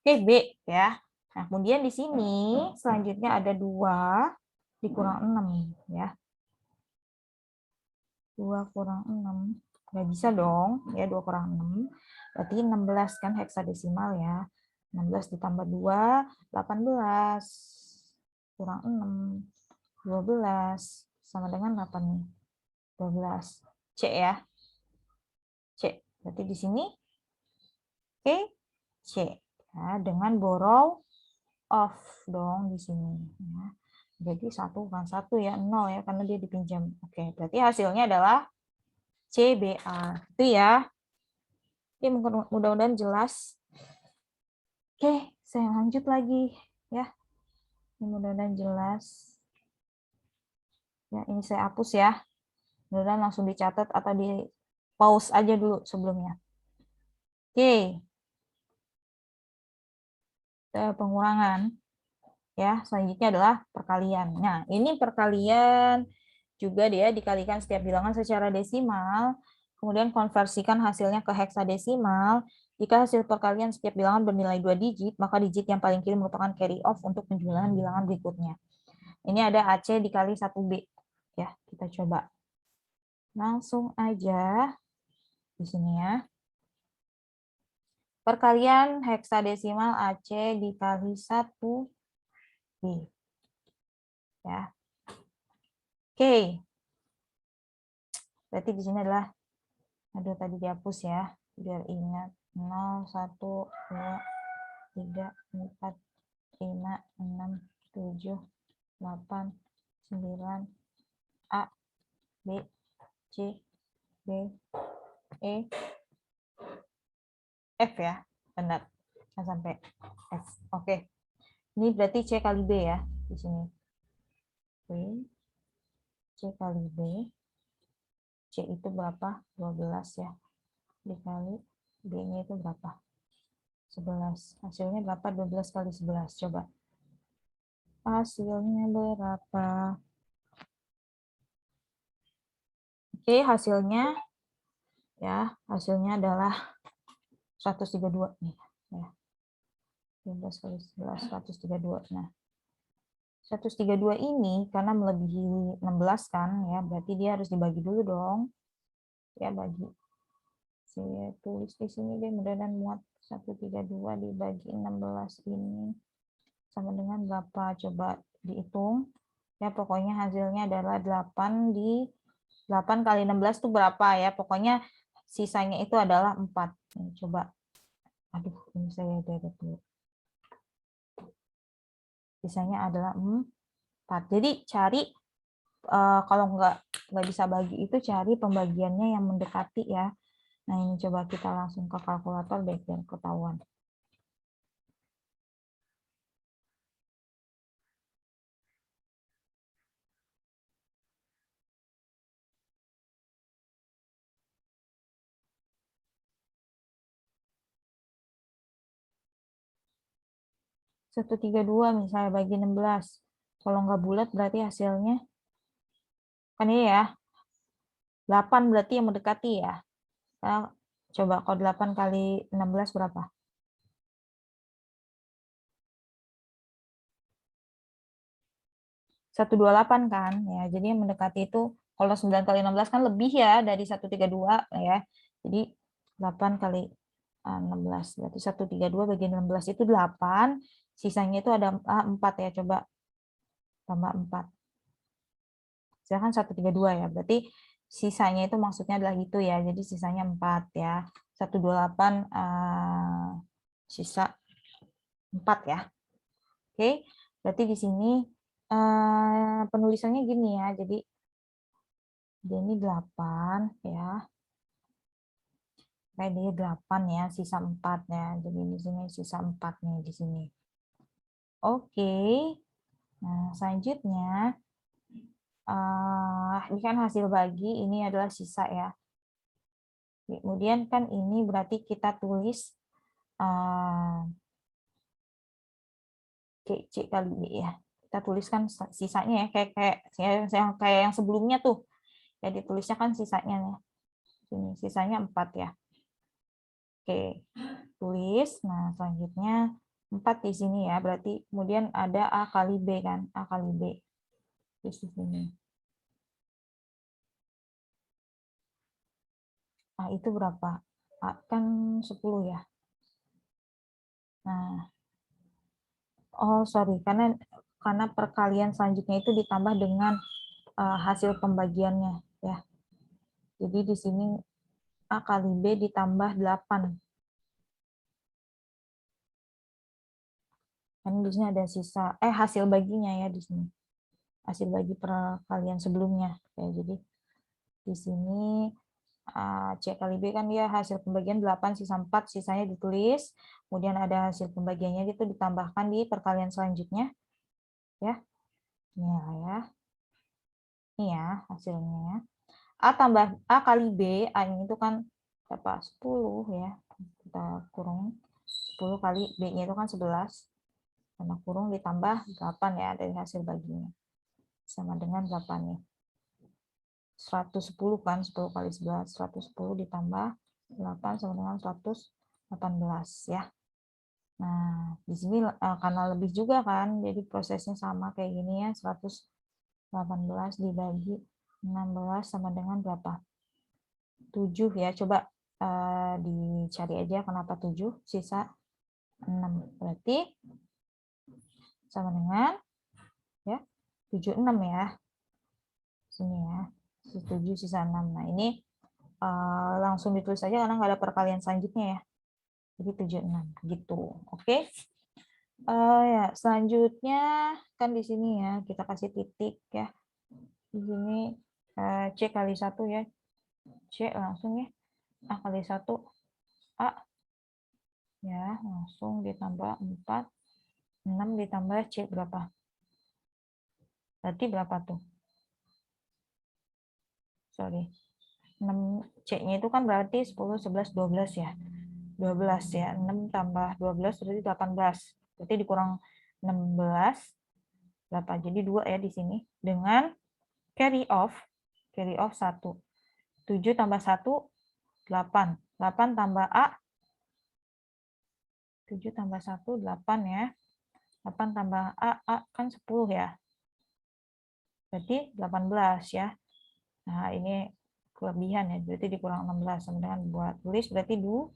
Oke, B ya. Nah, kemudian di sini selanjutnya ada 2 dikurang 6 ya. 2 kurang 6. Nggak bisa dong. Ya, 2 kurang 6. Berarti 16 kan heksadesimal ya. 16 ditambah 2, 18. Kurang 6. 12. sama dengan 8 nih. 12. C ya. C. Berarti di sini. Oke. C. Ya, dengan borrow off dong di sini. Ya. Jadi 1 bukan 1 ya, 0 ya, karena dia dipinjam. Oke, berarti hasilnya adalah CBA. Itu ya. Oke, mudah-mudahan jelas. Oke, saya lanjut lagi ya. Mudah-mudahan jelas. Ya, ini saya hapus ya. Mudah-mudahan langsung dicatat atau di pause aja dulu sebelumnya. Oke. Pengurangan. Ya, selanjutnya adalah perkalian. Nah, ini perkalian juga dia dikalikan setiap bilangan secara desimal, kemudian konversikan hasilnya ke heksadesimal. Jika hasil perkalian setiap bilangan bernilai 2 digit, maka digit yang paling kiri merupakan carry off untuk penjumlahan bilangan berikutnya. Ini ada AC dikali 1B. Ya, kita coba. Langsung aja di sini ya. Perkalian heksadesimal AC dikali 1B. Ya. Oke. Berarti di sini adalah, aduh tadi dihapus ya, biar ingat. 0, 1, 2, 3, 4, 5, 6, 7, 8, 9, A, B, C, D, E, F ya, benar. Nah, sampai F. Oke. Ini berarti C kali B ya, di sini. Oke. C kali B. C itu berapa? 12 ya. Dikali B-nya itu berapa? 11. Hasilnya berapa? 12 kali 11. Coba. Hasilnya berapa? Oke, hasilnya ya, hasilnya adalah 132 nih ya. 12 kali 11 132. Nah, 132 ini karena melebihi 16 kan ya, berarti dia harus dibagi dulu dong. Ya, bagi. Saya tulis di sini deh, mudah-mudahan muat. 132 dibagi 16 ini sama dengan berapa? Coba dihitung. Ya, pokoknya hasilnya adalah 8 kali 16 itu berapa ya? Pokoknya sisanya itu adalah 4. Nih, coba. Aduh, ini saya deret dulu. Sisanya adalah 4. Jadi cari kalau nggak bisa bagi itu cari pembagiannya yang mendekati ya. Nah, ini coba kita langsung ke kalkulator deh biar ketahuan. Satu tiga dua misalnya bagi 16. Kalau nggak bulat berarti hasilnya kan ini ya. 8 berarti yang mendekati ya. Nah, coba kalau 8 kali 16 berapa? 128 kan ya. Jadi yang mendekati itu kalau 9 kali 16 kan lebih ya dari 132 ya. Jadi 8 kali 16 berarti 132 bagi 16 itu 8, sisanya itu ada 4 ya, coba tambah 4. Sedangkan 132 ya. Berarti sisanya itu maksudnya adalah itu ya. Jadi sisanya 4 ya. 128 sisa 4 ya. Oke. Berarti di sini penulisannya gini ya. Jadi ini 8 ya. Kayak dia 8 ya, sisa 4 ya. Jadi di sini sisa 4 nih di sini. Oke. Nah, selanjutnya ini kan hasil bagi, ini adalah sisa ya. Kemudian kan ini berarti kita tulis C kali B ya. Kita tuliskan sisanya ya, kayak yang sebelumnya tuh. Ya ditulisnya kan sisanya ya. Sini sisanya 4 ya. Oke, tulis. Nah, selanjutnya 4 di sini ya. Berarti kemudian ada A kali B kan, A kali B. Di sini. A itu berapa? A kan 10 ya. Nah, oh sorry, karena perkalian selanjutnya itu ditambah dengan hasil pembagiannya ya. Jadi di sini A kali B ditambah 8. Kan di sini ada sisa hasil baginya ya di sini. Hasil bagi perkalian sebelumnya. Ya, jadi di sini C kali B kan dia hasil pembagian 8 sisa 4, sisanya ditulis. Kemudian ada hasil pembagiannya itu ditambahkan di perkalian selanjutnya. Ya. Ini ya. Ini ya hasilnya ya. A tambah A kali B, A ini itu kan berapa? 10 ya. Kita kurung 10 kali B-nya itu kan 11. Karena kurung ditambah 8 ya dari hasil baginya. Sama dengan 8 ya. 110 kan, 10 kali 11, 110 ditambah 8 sama dengan 118 ya. Nah, di sini karena lebih juga kan, jadi prosesnya sama kayak gini ya, 118 dibagi 16 sama dengan berapa? 7 ya, coba dicari aja kenapa 7, sisa 6. Berarti sama dengan ya 76 ya. Sini ya. 7 sisa 6. Nah, ini langsung ditulis saja karena nggak ada perkalian selanjutnya ya. Jadi 76 gitu. Oke. Ya, selanjutnya kan di sini ya kita kasih titik ya. Di sini C kali 1 ya. C langsung ya. A kali 1 A ya, langsung ditambah 4, 6 ditambah C berapa? Berarti berapa tuh? Sorry. 6 C-nya itu kan berarti 10, 11, 12 ya. 12 ya. 6 tambah 12 berarti 18. Berarti dikurang 16 berapa? Jadi 2 ya di sini. Dengan carry off 1. 7 tambah 1 8. 8 tambah A 7 tambah 1 8 ya. 8 tambah A kan 10 ya. Berarti 18 ya. Nah, ini kelebihan ya. Berarti dikurang 16 sama dengan buat tulis berarti 2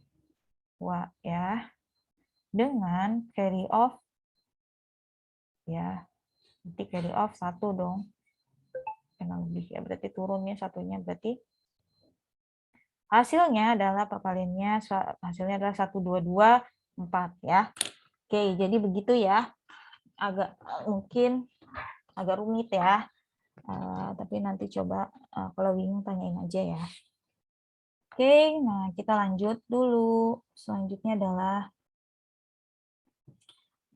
ya. Dengan carry off ya. Nanti carry off 1 dong. Karena lebih ya, berarti turunnya satunya berarti hasilnya adalah perkaliannya hasilnya adalah 1 2 2 4 ya. Oke, jadi begitu ya. Agak mungkin agak rumit ya. Tapi nanti coba kalau bingung tanyain aja ya. Oke, nah kita lanjut dulu. Selanjutnya adalah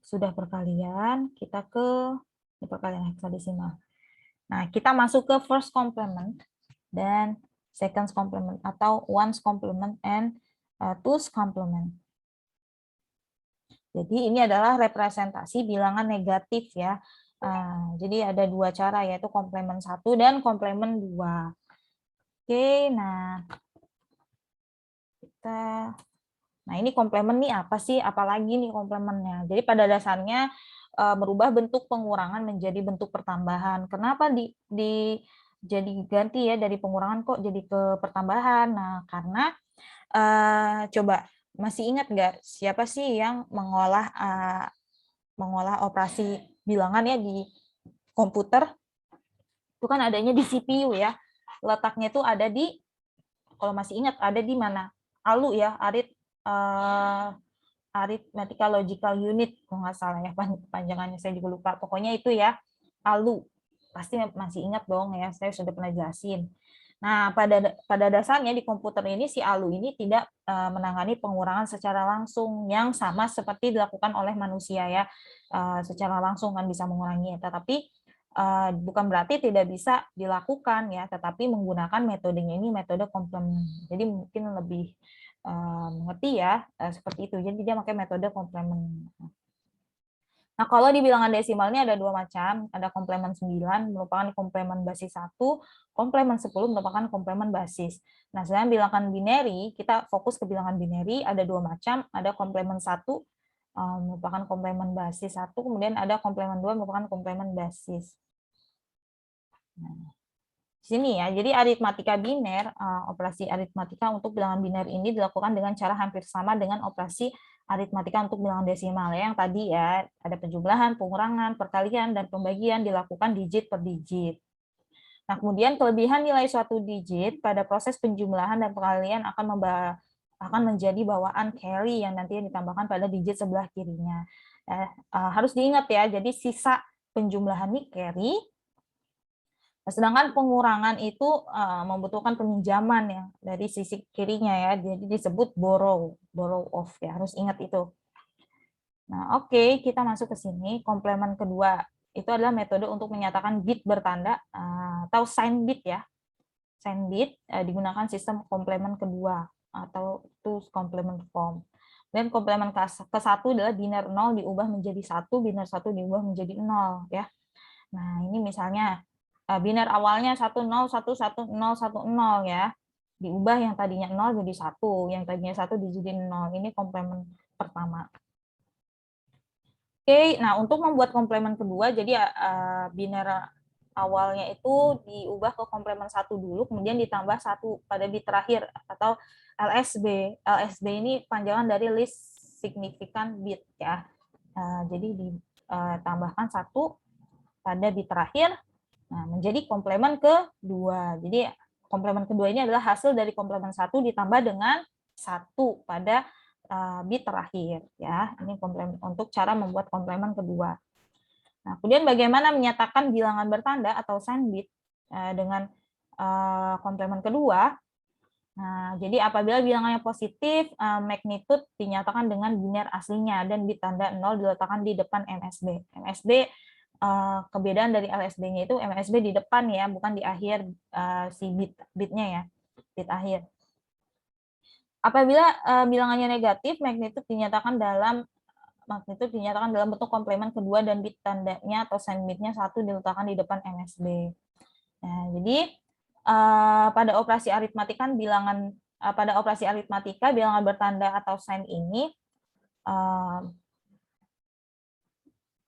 sudah perkalian, kita ke perkalian heksadesimal. Nah, kita masuk ke first complement dan second complement atau ones complement and twos complement. Jadi ini adalah representasi bilangan negatif ya. Jadi ada dua cara yaitu komplement 1 dan komplement 2. Oke, nah ini komplement nih apa sih? Apalagi nih komplementnya? Jadi pada dasarnya merubah bentuk pengurangan menjadi bentuk pertambahan. Kenapa jadi ganti ya dari pengurangan kok jadi ke pertambahan? Nah, karena coba masih ingat nggak siapa sih yang mengolah operasi bilangan ya di komputer? Itu kan adanya di CPU ya. Letaknya itu ada di, kalau masih ingat, ada di mana? ALU ya, Arithmetical Logical Unit, kalau nggak salah ya panjangannya, saya juga lupa. Pokoknya itu ya, ALU. Pasti masih ingat dong ya, saya sudah pernah jelasin. Nah, pada dasarnya di komputer ini si ALU ini tidak menangani pengurangan secara langsung yang sama seperti dilakukan oleh manusia ya. Secara langsung kan bisa mengurangi, tetapi bukan berarti tidak bisa dilakukan ya, tetapi menggunakan metodenya ini metode komplement. Jadi mungkin lebih mengerti ya seperti itu. Jadi dia pakai metode komplement. Nah, kalau di bilangan desimal ini ada dua macam, ada komplement 9 merupakan komplement basis 1, komplement 10 merupakan komplement basis. Nah, sedangkan bilangan binary, kita fokus ke bilangan binary, ada dua macam, ada komplement 1 merupakan komplement basis 1, kemudian ada komplement 2 merupakan komplement basis. Nah, sini ya, jadi aritmatika biner, operasi aritmatika untuk bilangan biner ini dilakukan dengan cara hampir sama dengan operasi aritmatika untuk bilangan desimal ya, yang tadi ya ada penjumlahan, pengurangan, perkalian, dan pembagian dilakukan digit per digit. Nah, kemudian kelebihan nilai suatu digit pada proses penjumlahan dan pengalian akan menjadi bawaan carry yang nantinya ditambahkan pada digit sebelah kirinya. Harus diingat ya, jadi sisa penjumlahan ini carry, sedangkan pengurangan itu membutuhkan peminjaman ya dari sisi kirinya ya, jadi disebut borrow off ya, harus ingat itu. Nah, oke, kita masuk ke sini. Komplemen kedua itu adalah metode untuk menyatakan bit bertanda atau sign bit ya. Sign bit digunakan sistem komplemen kedua atau two complement form. Dan komplemen ke-1 adalah biner 0 diubah menjadi 1, biner 1 diubah menjadi 0 ya. Nah, ini misalnya biner awalnya 10 11 10 10 ya. Diubah yang tadinya 0 jadi 1, yang tadinya 1 dijadiin 0. Ini komplemen pertama. Oke, nah untuk membuat komplemen kedua, jadi biner awalnya itu diubah ke komplemen 1 dulu, kemudian ditambah 1 pada bit terakhir atau LSB. LSB ini panjangan dari least significant bit ya. Jadi ditambahkan 1 pada bit terakhir, nah menjadi komplemen kedua. Jadi komplemen kedua ini adalah hasil dari komplemen 1 ditambah dengan 1 pada bit terakhir ya. Ini komplemen untuk cara membuat komplemen kedua. Nah, kemudian bagaimana menyatakan bilangan bertanda atau sign bit dengan komplemen kedua? Nah, jadi apabila bilangannya positif, magnitude dinyatakan dengan biner aslinya dan bit tanda 0 diletakkan di depan MSB. MSB kebedaan dari LSB-nya itu MSB di depan ya, bukan di akhir si bitnya ya, bit akhir. Apabila bilangannya negatif, magnitude dinyatakan dalam bentuk komplemen kedua dan bit tandanya atau sign bitnya 1 diletakkan di depan MSB. Nah, jadi pada operasi aritmatika bilangan bertanda atau sign ini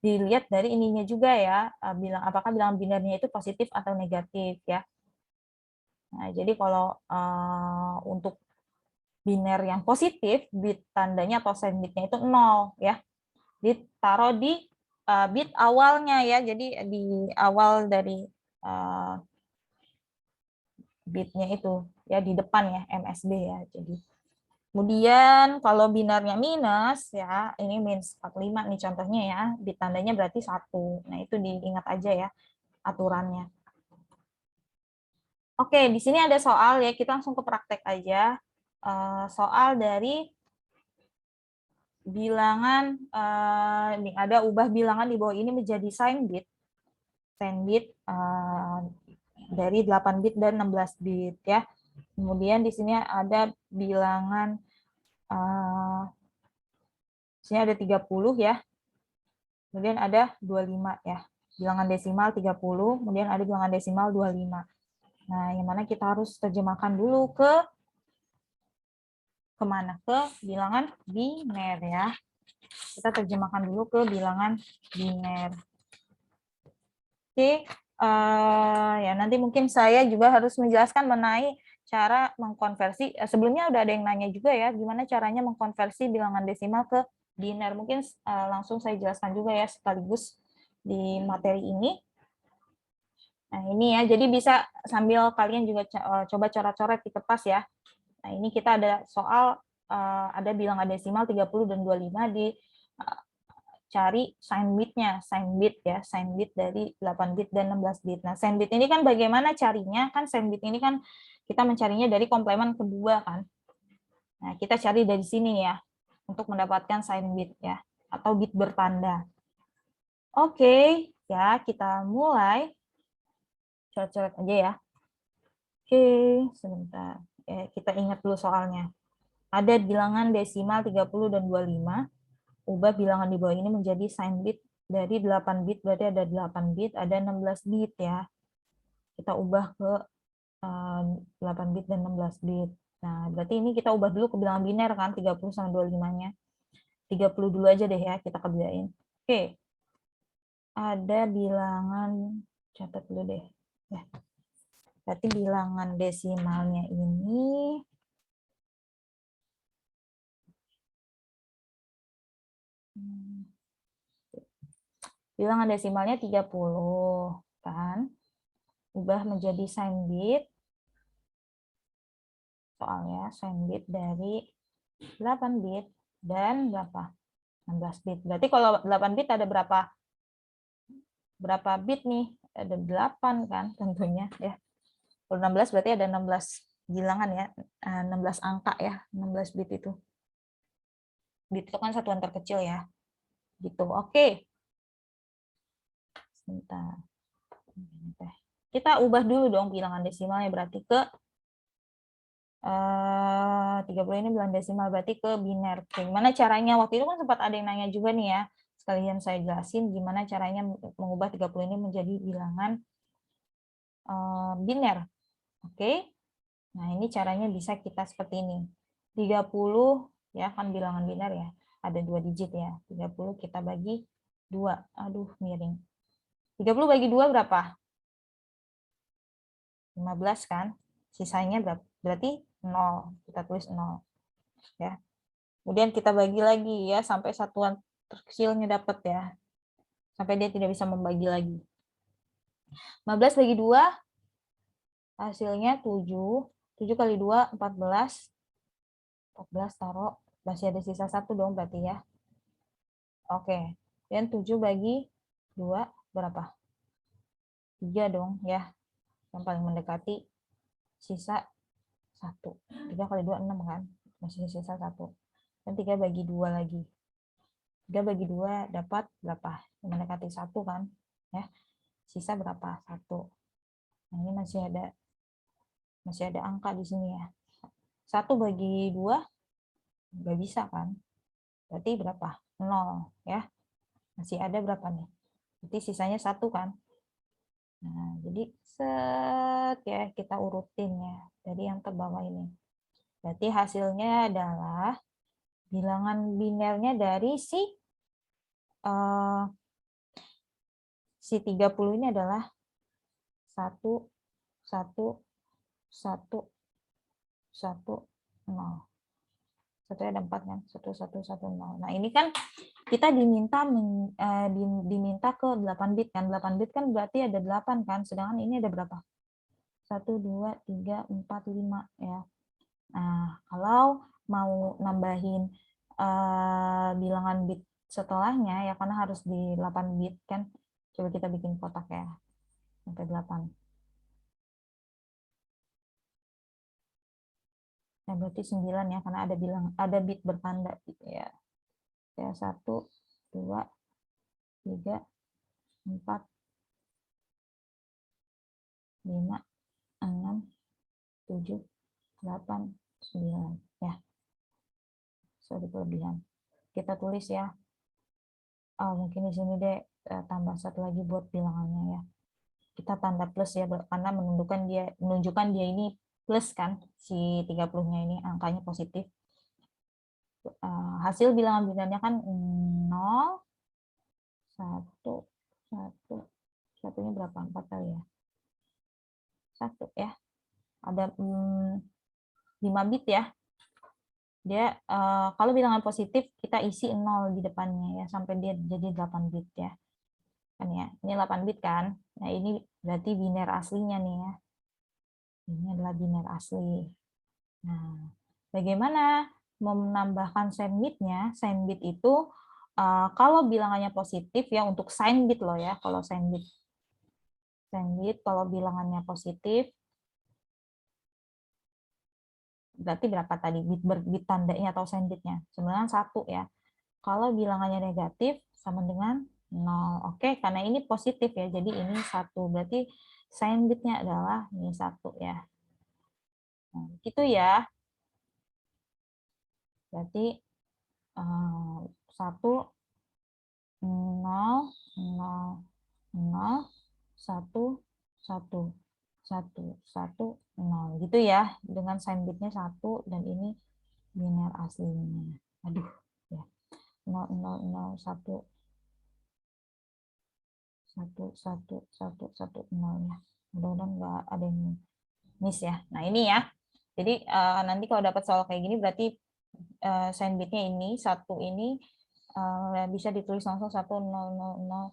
dilihat dari ininya juga ya, apakah bilangan binernya itu positif atau negatif ya. Nah, jadi kalau untuk biner yang positif, bit tandanya atau sign bitnya itu 0 ya. Ditaruh di bit awalnya ya. Jadi di awal dari bitnya itu ya, di depan ya, MSB ya. Jadi kemudian kalau binarnya minus ya, ini minus 45 nih contohnya ya, bit tandanya berarti 1. Nah, itu diingat aja ya aturannya. Oke, di sini ada soal ya, kita langsung ke praktek aja. Soal dari bilangan, ini ada ubah bilangan di bawah ini menjadi sign bit. Sign bit dari 8 bit dan 16 bit ya. Kemudian di sini ada bilangan, sini ada 30 ya. Kemudian ada 25 ya. Bilangan desimal 30, kemudian ada bilangan desimal 25. Nah, yang mana kita harus terjemahkan dulu kemana? Ke bilangan biner ya. Kita terjemahkan dulu ke bilangan biner. Oke, ya nanti mungkin saya juga harus menjelaskan mengenai cara mengkonversi. Sebelumnya udah ada yang nanya juga ya, gimana caranya mengkonversi bilangan desimal ke biner. Mungkin langsung saya jelaskan juga ya sekaligus di materi ini. Nah, ini ya, jadi bisa sambil kalian juga coba coret-coret di kertas ya. Nah, ini kita ada soal, ada bilangan desimal 30 dan 25 di cari sign bitnya, sign bit ya, sign bit dari 8 bit dan 16 bit. Nah, sign bit ini kan bagaimana carinya? Kan sign bit ini kan kita mencarinya dari komplemen kedua kan. Nah, kita cari dari sini ya, untuk mendapatkan sign bit ya, atau bit bertanda. Oke, ya kita mulai. Coret-coret aja ya. Oke, sebentar. Kita ingat dulu soalnya. Ada bilangan desimal 30 dan 25. Ubah bilangan di bawah ini menjadi sign bit dari 8 bit, berarti ada 8 bit, ada 16 bit ya. Kita ubah ke 8 bit dan 16 bit. Nah, berarti ini kita ubah dulu ke bilangan biner kan, 30 sama 25-nya. 30 dulu aja deh ya, kita kerjain. Oke. Ada bilangan, catat dulu deh. Ya. Berarti bilangan desimalnya ini bilangan desimalnya 30 kan. ubah menjadi sign bit. Soalnya sign bit dari 8 bit dan berapa? 16 bit. Berarti kalau 8 bit ada berapa bit nih? Ada 8 kan tentunya ya. Kalau 16 berarti ada 16 bilangan ya. 16 angka ya, 16 bit itu. Bit itu kan satuan terkecil ya. Gitu. Oke. Sebentar. Kita ubah dulu dong bilangan desimalnya berarti ke 30 ini bilangan desimal berarti ke biner. Gimana caranya? Waktu itu kan sempat ada yang nanya juga nih ya. Sekalian saya jelasin gimana caranya mengubah 30 ini menjadi bilangan biner. Oke. Nah, ini caranya bisa kita seperti ini. 30 ya kan bilangan biner ya. Ada 2 digit ya. 30 kita bagi 2. Aduh, miring. 30 bagi 2 berapa? 15 kan? Sisanya berarti 0. Kita tulis 0. Ya. Kemudian kita bagi lagi ya sampai satuan terkecilnya dapat ya. Sampai dia tidak bisa membagi lagi. 15 bagi 2 hasilnya 7. 7 kali 2 14. 14 taruh masih ada sisa 1 dong berarti ya. Oke. Dan 7 bagi 2 berapa? 3 dong ya. Yang paling mendekati sisa 1. 3 kali 2 6 kan? Masih sisa 1. Dan 3 bagi 2 lagi. 3 bagi 2 dapat berapa? Mendekati 1 kan? Ya. Sisa berapa? 1. Nah, ini masih ada angka di sini ya. 1 bagi 2 nggak bisa kan? Berarti berapa? 0 ya. Masih ada berapa nih? Berarti sisanya 1 kan? Nah, jadi set ya kita urutin ya dari yang ke bawah ini. Berarti hasilnya adalah bilangan binernya dari si 30 ini adalah 1 1 1 1 0. Satu ada 4 kan? 1 1 1 0. Nah, ini kan kita diminta ke 8 bit kan. 8 bit kan berarti ada 8 kan. Sedangkan ini ada berapa? 1 2 3 4 5 ya. Nah, kalau mau nambahin bilangan bit setelahnya ya karena harus di 8 bit kan. Coba kita bikin kotak ya. Sampai 8. Nah, berarti 9 ya karena ada bit bertanda gitu ya. Ya 1 2 3 4 5 6 7 8 9 ya. Sorry kelebihan. Kita tulis ya. Mungkin di sini deh tambah 1 lagi buat bilangannya ya. Kita tanda plus ya karena menunjukkan dia ini plus kan si 30-nya ini angkanya positif. Hasil bilangan binernya kan 0 1 1 satunya berapa? 4 kali ya. 1 ya. Ada 5 bit ya. Dia kalau bilangan positif kita isi 0 di depannya ya sampai dia jadi 8 bit ya. Kan ya. Ini 8 bit kan. Nah, ini berarti biner aslinya nih ya. Ini adalah biner asli. Nah, bagaimana menambahkan sign bitnya? Sign bit itu kalau bilangannya positif ya untuk sign bit loh ya. Kalau sign bit kalau bilangannya positif berarti berapa tadi bit tandanya atau sign bitnya? Sebenarnya 1 ya. Kalau bilangannya negatif sama dengan 0. Oke, karena ini positif ya. Jadi ini 1. Berarti sign bitnya adalah ini 1 ya. Nah, gitu ya. Berarti 1 0 0 0 1 1 1 1 0 gitu ya dengan sign bitnya 1 dan ini biner aslinya. Aduh ya. 0 0 0 1 1 1 1 1 0 ya. Mudah-mudahan nggak ada yang miss ya. Nah, ini ya. Jadi nanti kalau dapat soal kayak gini berarti sign bitnya ini 1 ini bisa ditulis langsung 1 0 0 0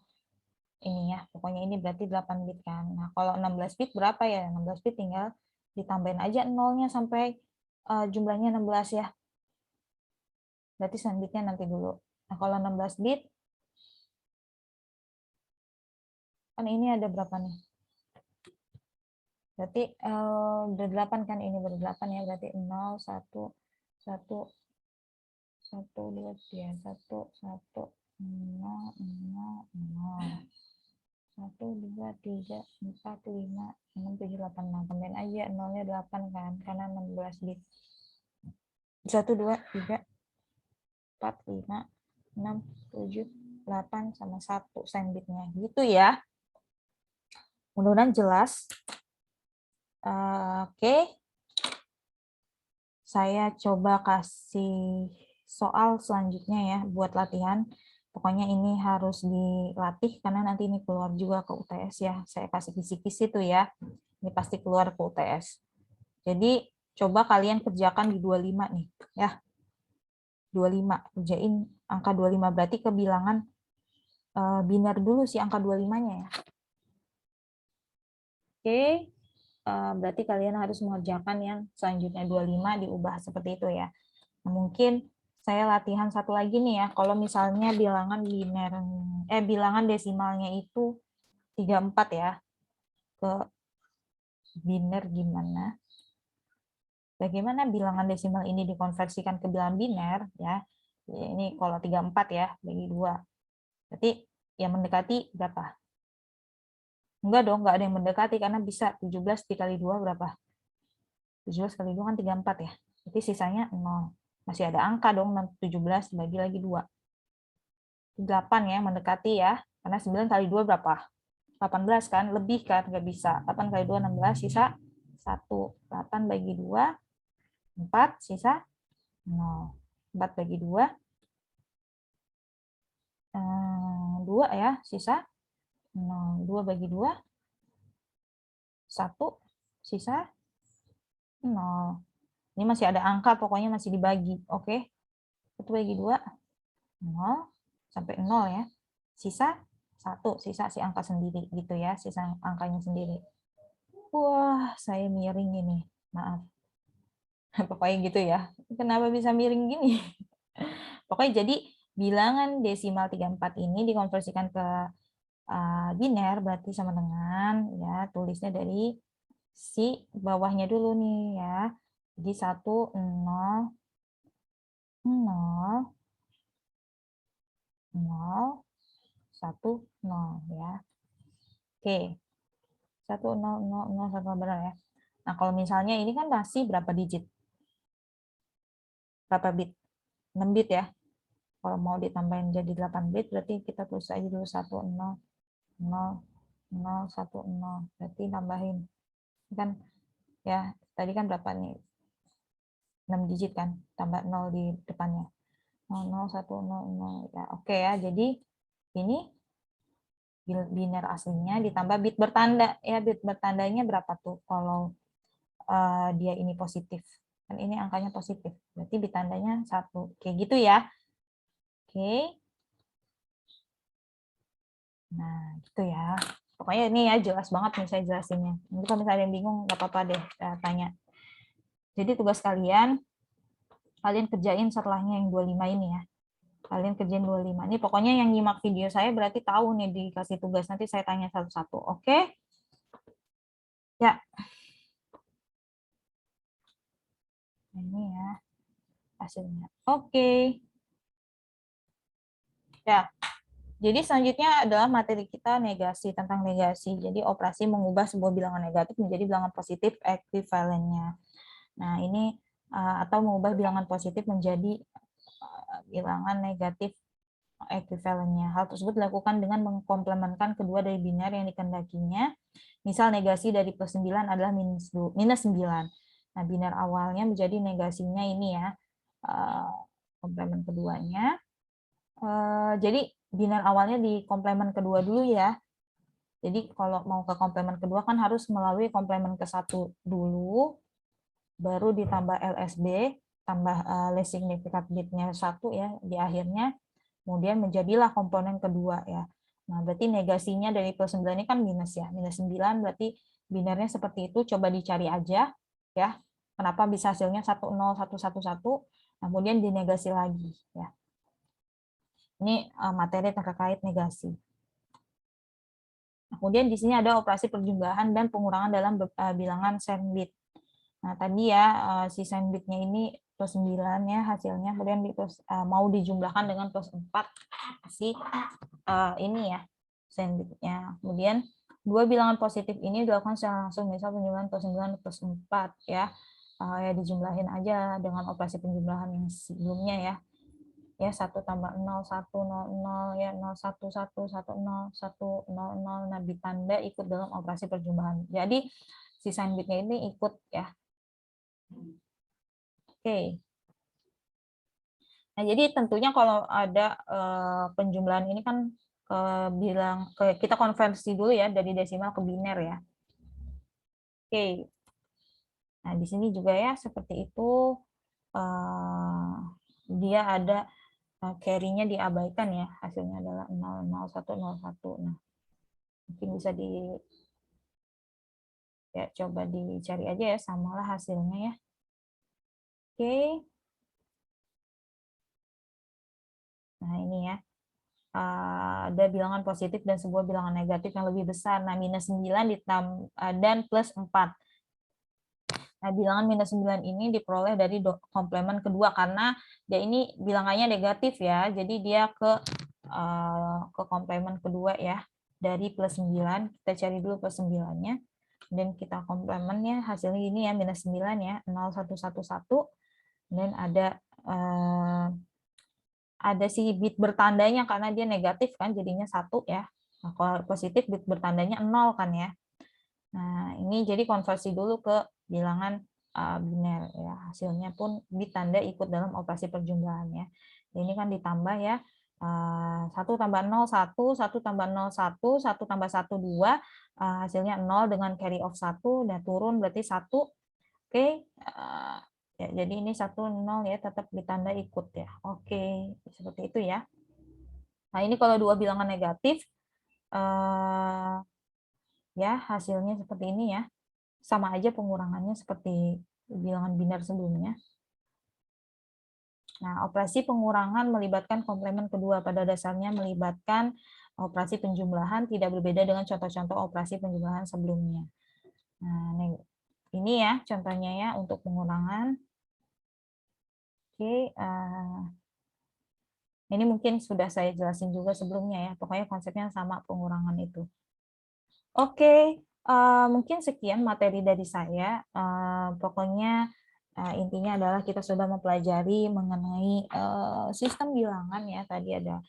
ini ya. Pokoknya ini berarti 8 bit kan. Nah, kalau 16 bit berapa ya? 16 bit tinggal ditambahin aja nolnya sampai jumlahnya 16 ya. Berarti 9 bitnya nanti dulu. Nah, kalau 16 bit, kan ini ada berapa nih? Berarti udah 8 kan, ini baru 8 ya, berarti 0, 1, 1, 1, 2, 3, 1, 1, 0, 0, 0. 1, 2, 3, 4, 5, 6, 7, 8. Nah, tambahin aja, nolnya 8 kan, karena 16 bit. 1, 2, 3, 4, 5, 6, 7, 8, sama 1 sign bitnya. Gitu ya. Mudah-mudahan jelas. Oke. Saya coba kasih soal selanjutnya ya buat latihan. Pokoknya ini harus dilatih karena nanti ini keluar juga ke UTS ya. Saya kasih kisi-kisi tuh ya. Ini pasti keluar ke UTS. Jadi coba kalian kerjakan di 25 nih ya. 25, kerjain angka 25 berarti kebilangan biner dulu sih angka 25-nya ya. Oke, berarti kalian harus mengerjakan yang selanjutnya 25 diubah seperti itu ya. Nah, mungkin saya latihan satu lagi nih ya. Kalau misalnya bilangan desimalnya itu 34 ya. Ke biner gimana? Bagaimana bilangan desimal ini dikonversikan ke bilangan biner ya. Ini kalau 34 ya, bagi 2. Berarti yang mendekati berapa? Enggak dong, enggak ada yang mendekati karena bisa 17 dikali 2 berapa? 17 kali 2 kan 34 ya. Jadi sisanya 0. Masih ada angka dong, 17 dibagi lagi 2. 8 ya, mendekati ya. Karena 9 kali 2 berapa? 18 kan, lebih kan, nggak bisa. 8 kali 2, 16, sisa 1. 8 bagi 2, 4, sisa 0. 4 bagi 2, 2 ya, sisa 0. 2 bagi 2, 1, sisa 0. Ini masih ada angka, pokoknya masih dibagi. Oke, 1 bagi 2, 0, sampai 0 ya. Sisa 1, sisa si angka sendiri gitu ya, sisa angkanya sendiri. Wah, saya miring ini. Maaf. Pokoknya gitu ya. Kenapa bisa miring gini? Pokoknya jadi bilangan desimal 34 ini dikonversikan ke biner berarti sama dengan ya tulisnya dari si bawahnya dulu nih ya. Jadi 1 0 0 0 1 0 ya. Oke. 1 0 0 0 1 benar ya. Nah, kalau misalnya ini kan masih berapa digit? Berapa bit? 6 bit ya. Kalau mau ditambahin jadi 8 bit berarti kita tulis aja dulu 1 0 0 0 1 0. Berarti tambahin kan ya, tadi kan berapa nih? 6 digit kan, tambah 0 di depannya. 0 0 1 0 0 ya. Oke ya. Jadi ini biner aslinya ditambah bit bertanda ya. Bit bertandanya berapa tuh kalau dia ini positif? Kan ini angkanya positif. Berarti bit tandanya 1. Kayak gitu ya. Oke. Nah, gitu ya. Pokoknya ini ya jelas banget nih saya jelasinnya. Nanti kalau misalnya ada yang bingung, nggak apa-apa deh tanya. Jadi tugas kalian kerjain setelahnya yang 25 ini ya. Kalian kerjain 25. Ini pokoknya yang nyimak video saya berarti tahu nih dikasih tugas. Nanti saya tanya satu-satu. Oke? Ya. Ini ya hasilnya. Oke. Ya. Jadi selanjutnya adalah materi kita negasi, tentang negasi. Jadi operasi mengubah sebuah bilangan negatif menjadi bilangan positif ekuivalennya. Nah, ini atau mengubah bilangan positif menjadi bilangan negatif ekuivalennya. Hal tersebut dilakukan dengan mengkomplementkan kedua dari biner yang dikehendakinya. Misal negasi dari plus 9 adalah minus 9. Nah, biner awalnya menjadi negasinya ini ya, komplemen keduanya. Jadi biner awalnya di komplemen kedua dulu ya. Jadi kalau mau ke komplemen kedua kan harus melalui komplemen ke-1 dulu, baru ditambah LSB, tambah less significant bitnya 1 ya di akhirnya, kemudian menjadilah komponen kedua ya. Nah, berarti negasinya dari plus 9 ini kan minus ya. Minus 9 berarti binernya seperti itu. Coba dicari aja ya. Kenapa bisa hasilnya 10111, kemudian dinegasi lagi ya. Ini materi terkait negasi. Kemudian di sini ada operasi perjumlahan dan pengurangan dalam bilangan sandbit. Nah, tadi ya si sandbitnya ini plus 9 ya hasilnya, kemudian mau dijumlahkan dengan plus 4 si ini ya sandbitnya. Kemudian dua bilangan positif ini dilakukan secara langsung, misal penjumlahan plus 9 plus 4 ya. Ya dijumlahin aja dengan operasi penjumlahan yang sebelumnya ya. Ya 1 tambah 0 1 0 0 ya 0 1 1 1 0 1 0 0, nah ditanda ikut dalam operasi perjumlahan. Jadi si sign bitnya ini ikut ya. Oke. Nah, jadi tentunya kalau ada penjumlahan ini kan kita konversi dulu ya dari desimal ke biner ya. Oke. Nah, di sini juga ya seperti itu dia ada carry-nya diabaikan ya, hasilnya adalah 00101. Nah, mungkin bisa ya coba dicari aja ya, samalah hasilnya ya. Oke. Nah, ini ya. Ada bilangan positif dan sebuah bilangan negatif yang lebih besar. Nah, minus 9 dan plus 4. Nah, bilangan minus 9 ini diperoleh dari komplemen kedua karena dia ini bilangannya negatif ya. Jadi dia ke komplemen kedua ya. Dari plus 9, kita cari dulu plus 9-nya. Dan kita komplemennya hasilnya ini ya, minus 9 ya, 0111. Dan ada si bit bertandanya karena dia negatif kan, jadinya 1 ya. Nah, kalau positif bit bertandanya 0 kan ya. Nah, ini jadi konversi dulu ke bilangan biner ya. Hasilnya pun ditanda ikut dalam operasi perjumlahannya. Ini kan ditambah ya. 1 tambah 0 1, 1 tambah 0 1, 1 tambah 1 2, hasilnya 0 dengan carry of 1 dan turun berarti 1. Oke. Ya, jadi ini 1 0 ya, tetap ditanda ikut ya. Oke, seperti itu ya. Nah, ini kalau dua bilangan negatif ya hasilnya seperti ini ya. Sama aja pengurangannya seperti bilangan biner sebelumnya. Nah, operasi pengurangan melibatkan komplemen kedua, pada dasarnya melibatkan operasi penjumlahan, tidak berbeda dengan contoh-contoh operasi penjumlahan sebelumnya. Nah, ini ya contohnya ya untuk pengurangan. Oke, ini mungkin sudah saya jelasin juga sebelumnya ya, pokoknya konsepnya sama pengurangan itu. Oke, mungkin sekian materi dari saya. Pokoknya intinya adalah kita sudah mempelajari mengenai sistem bilangan ya. Tadi ada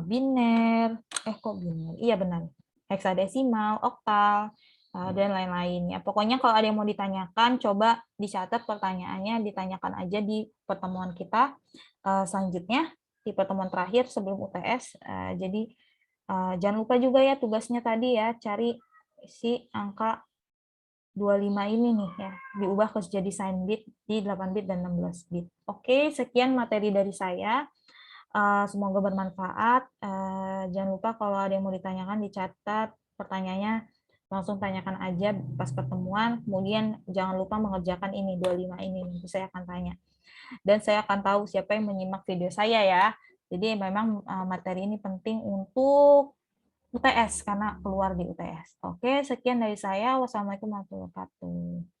biner, kok biner? Iya benar, heksadesimal, oktal, dan lain-lain ya. Pokoknya kalau ada yang mau ditanyakan, coba dicatat pertanyaannya, ditanyakan aja di pertemuan kita selanjutnya, di pertemuan terakhir sebelum UTS. Jadi jangan lupa juga ya tugasnya tadi ya, cari si angka 25 ini nih ya, diubah ke jadi sign bit di 8 bit dan 16 bit. Oke, sekian materi dari saya. Semoga bermanfaat. Jangan lupa kalau ada yang mau ditanyakan dicatat pertanyaannya, langsung tanyakan aja pas pertemuan. Kemudian jangan lupa mengerjakan ini 25 ini, nanti saya akan tanya. Dan saya akan tahu siapa yang menyimak video saya ya. Jadi memang materi ini penting untuk UTS karena keluar di UTS. Oke, sekian dari saya. Wassalamualaikum warahmatullahi wabarakatuh.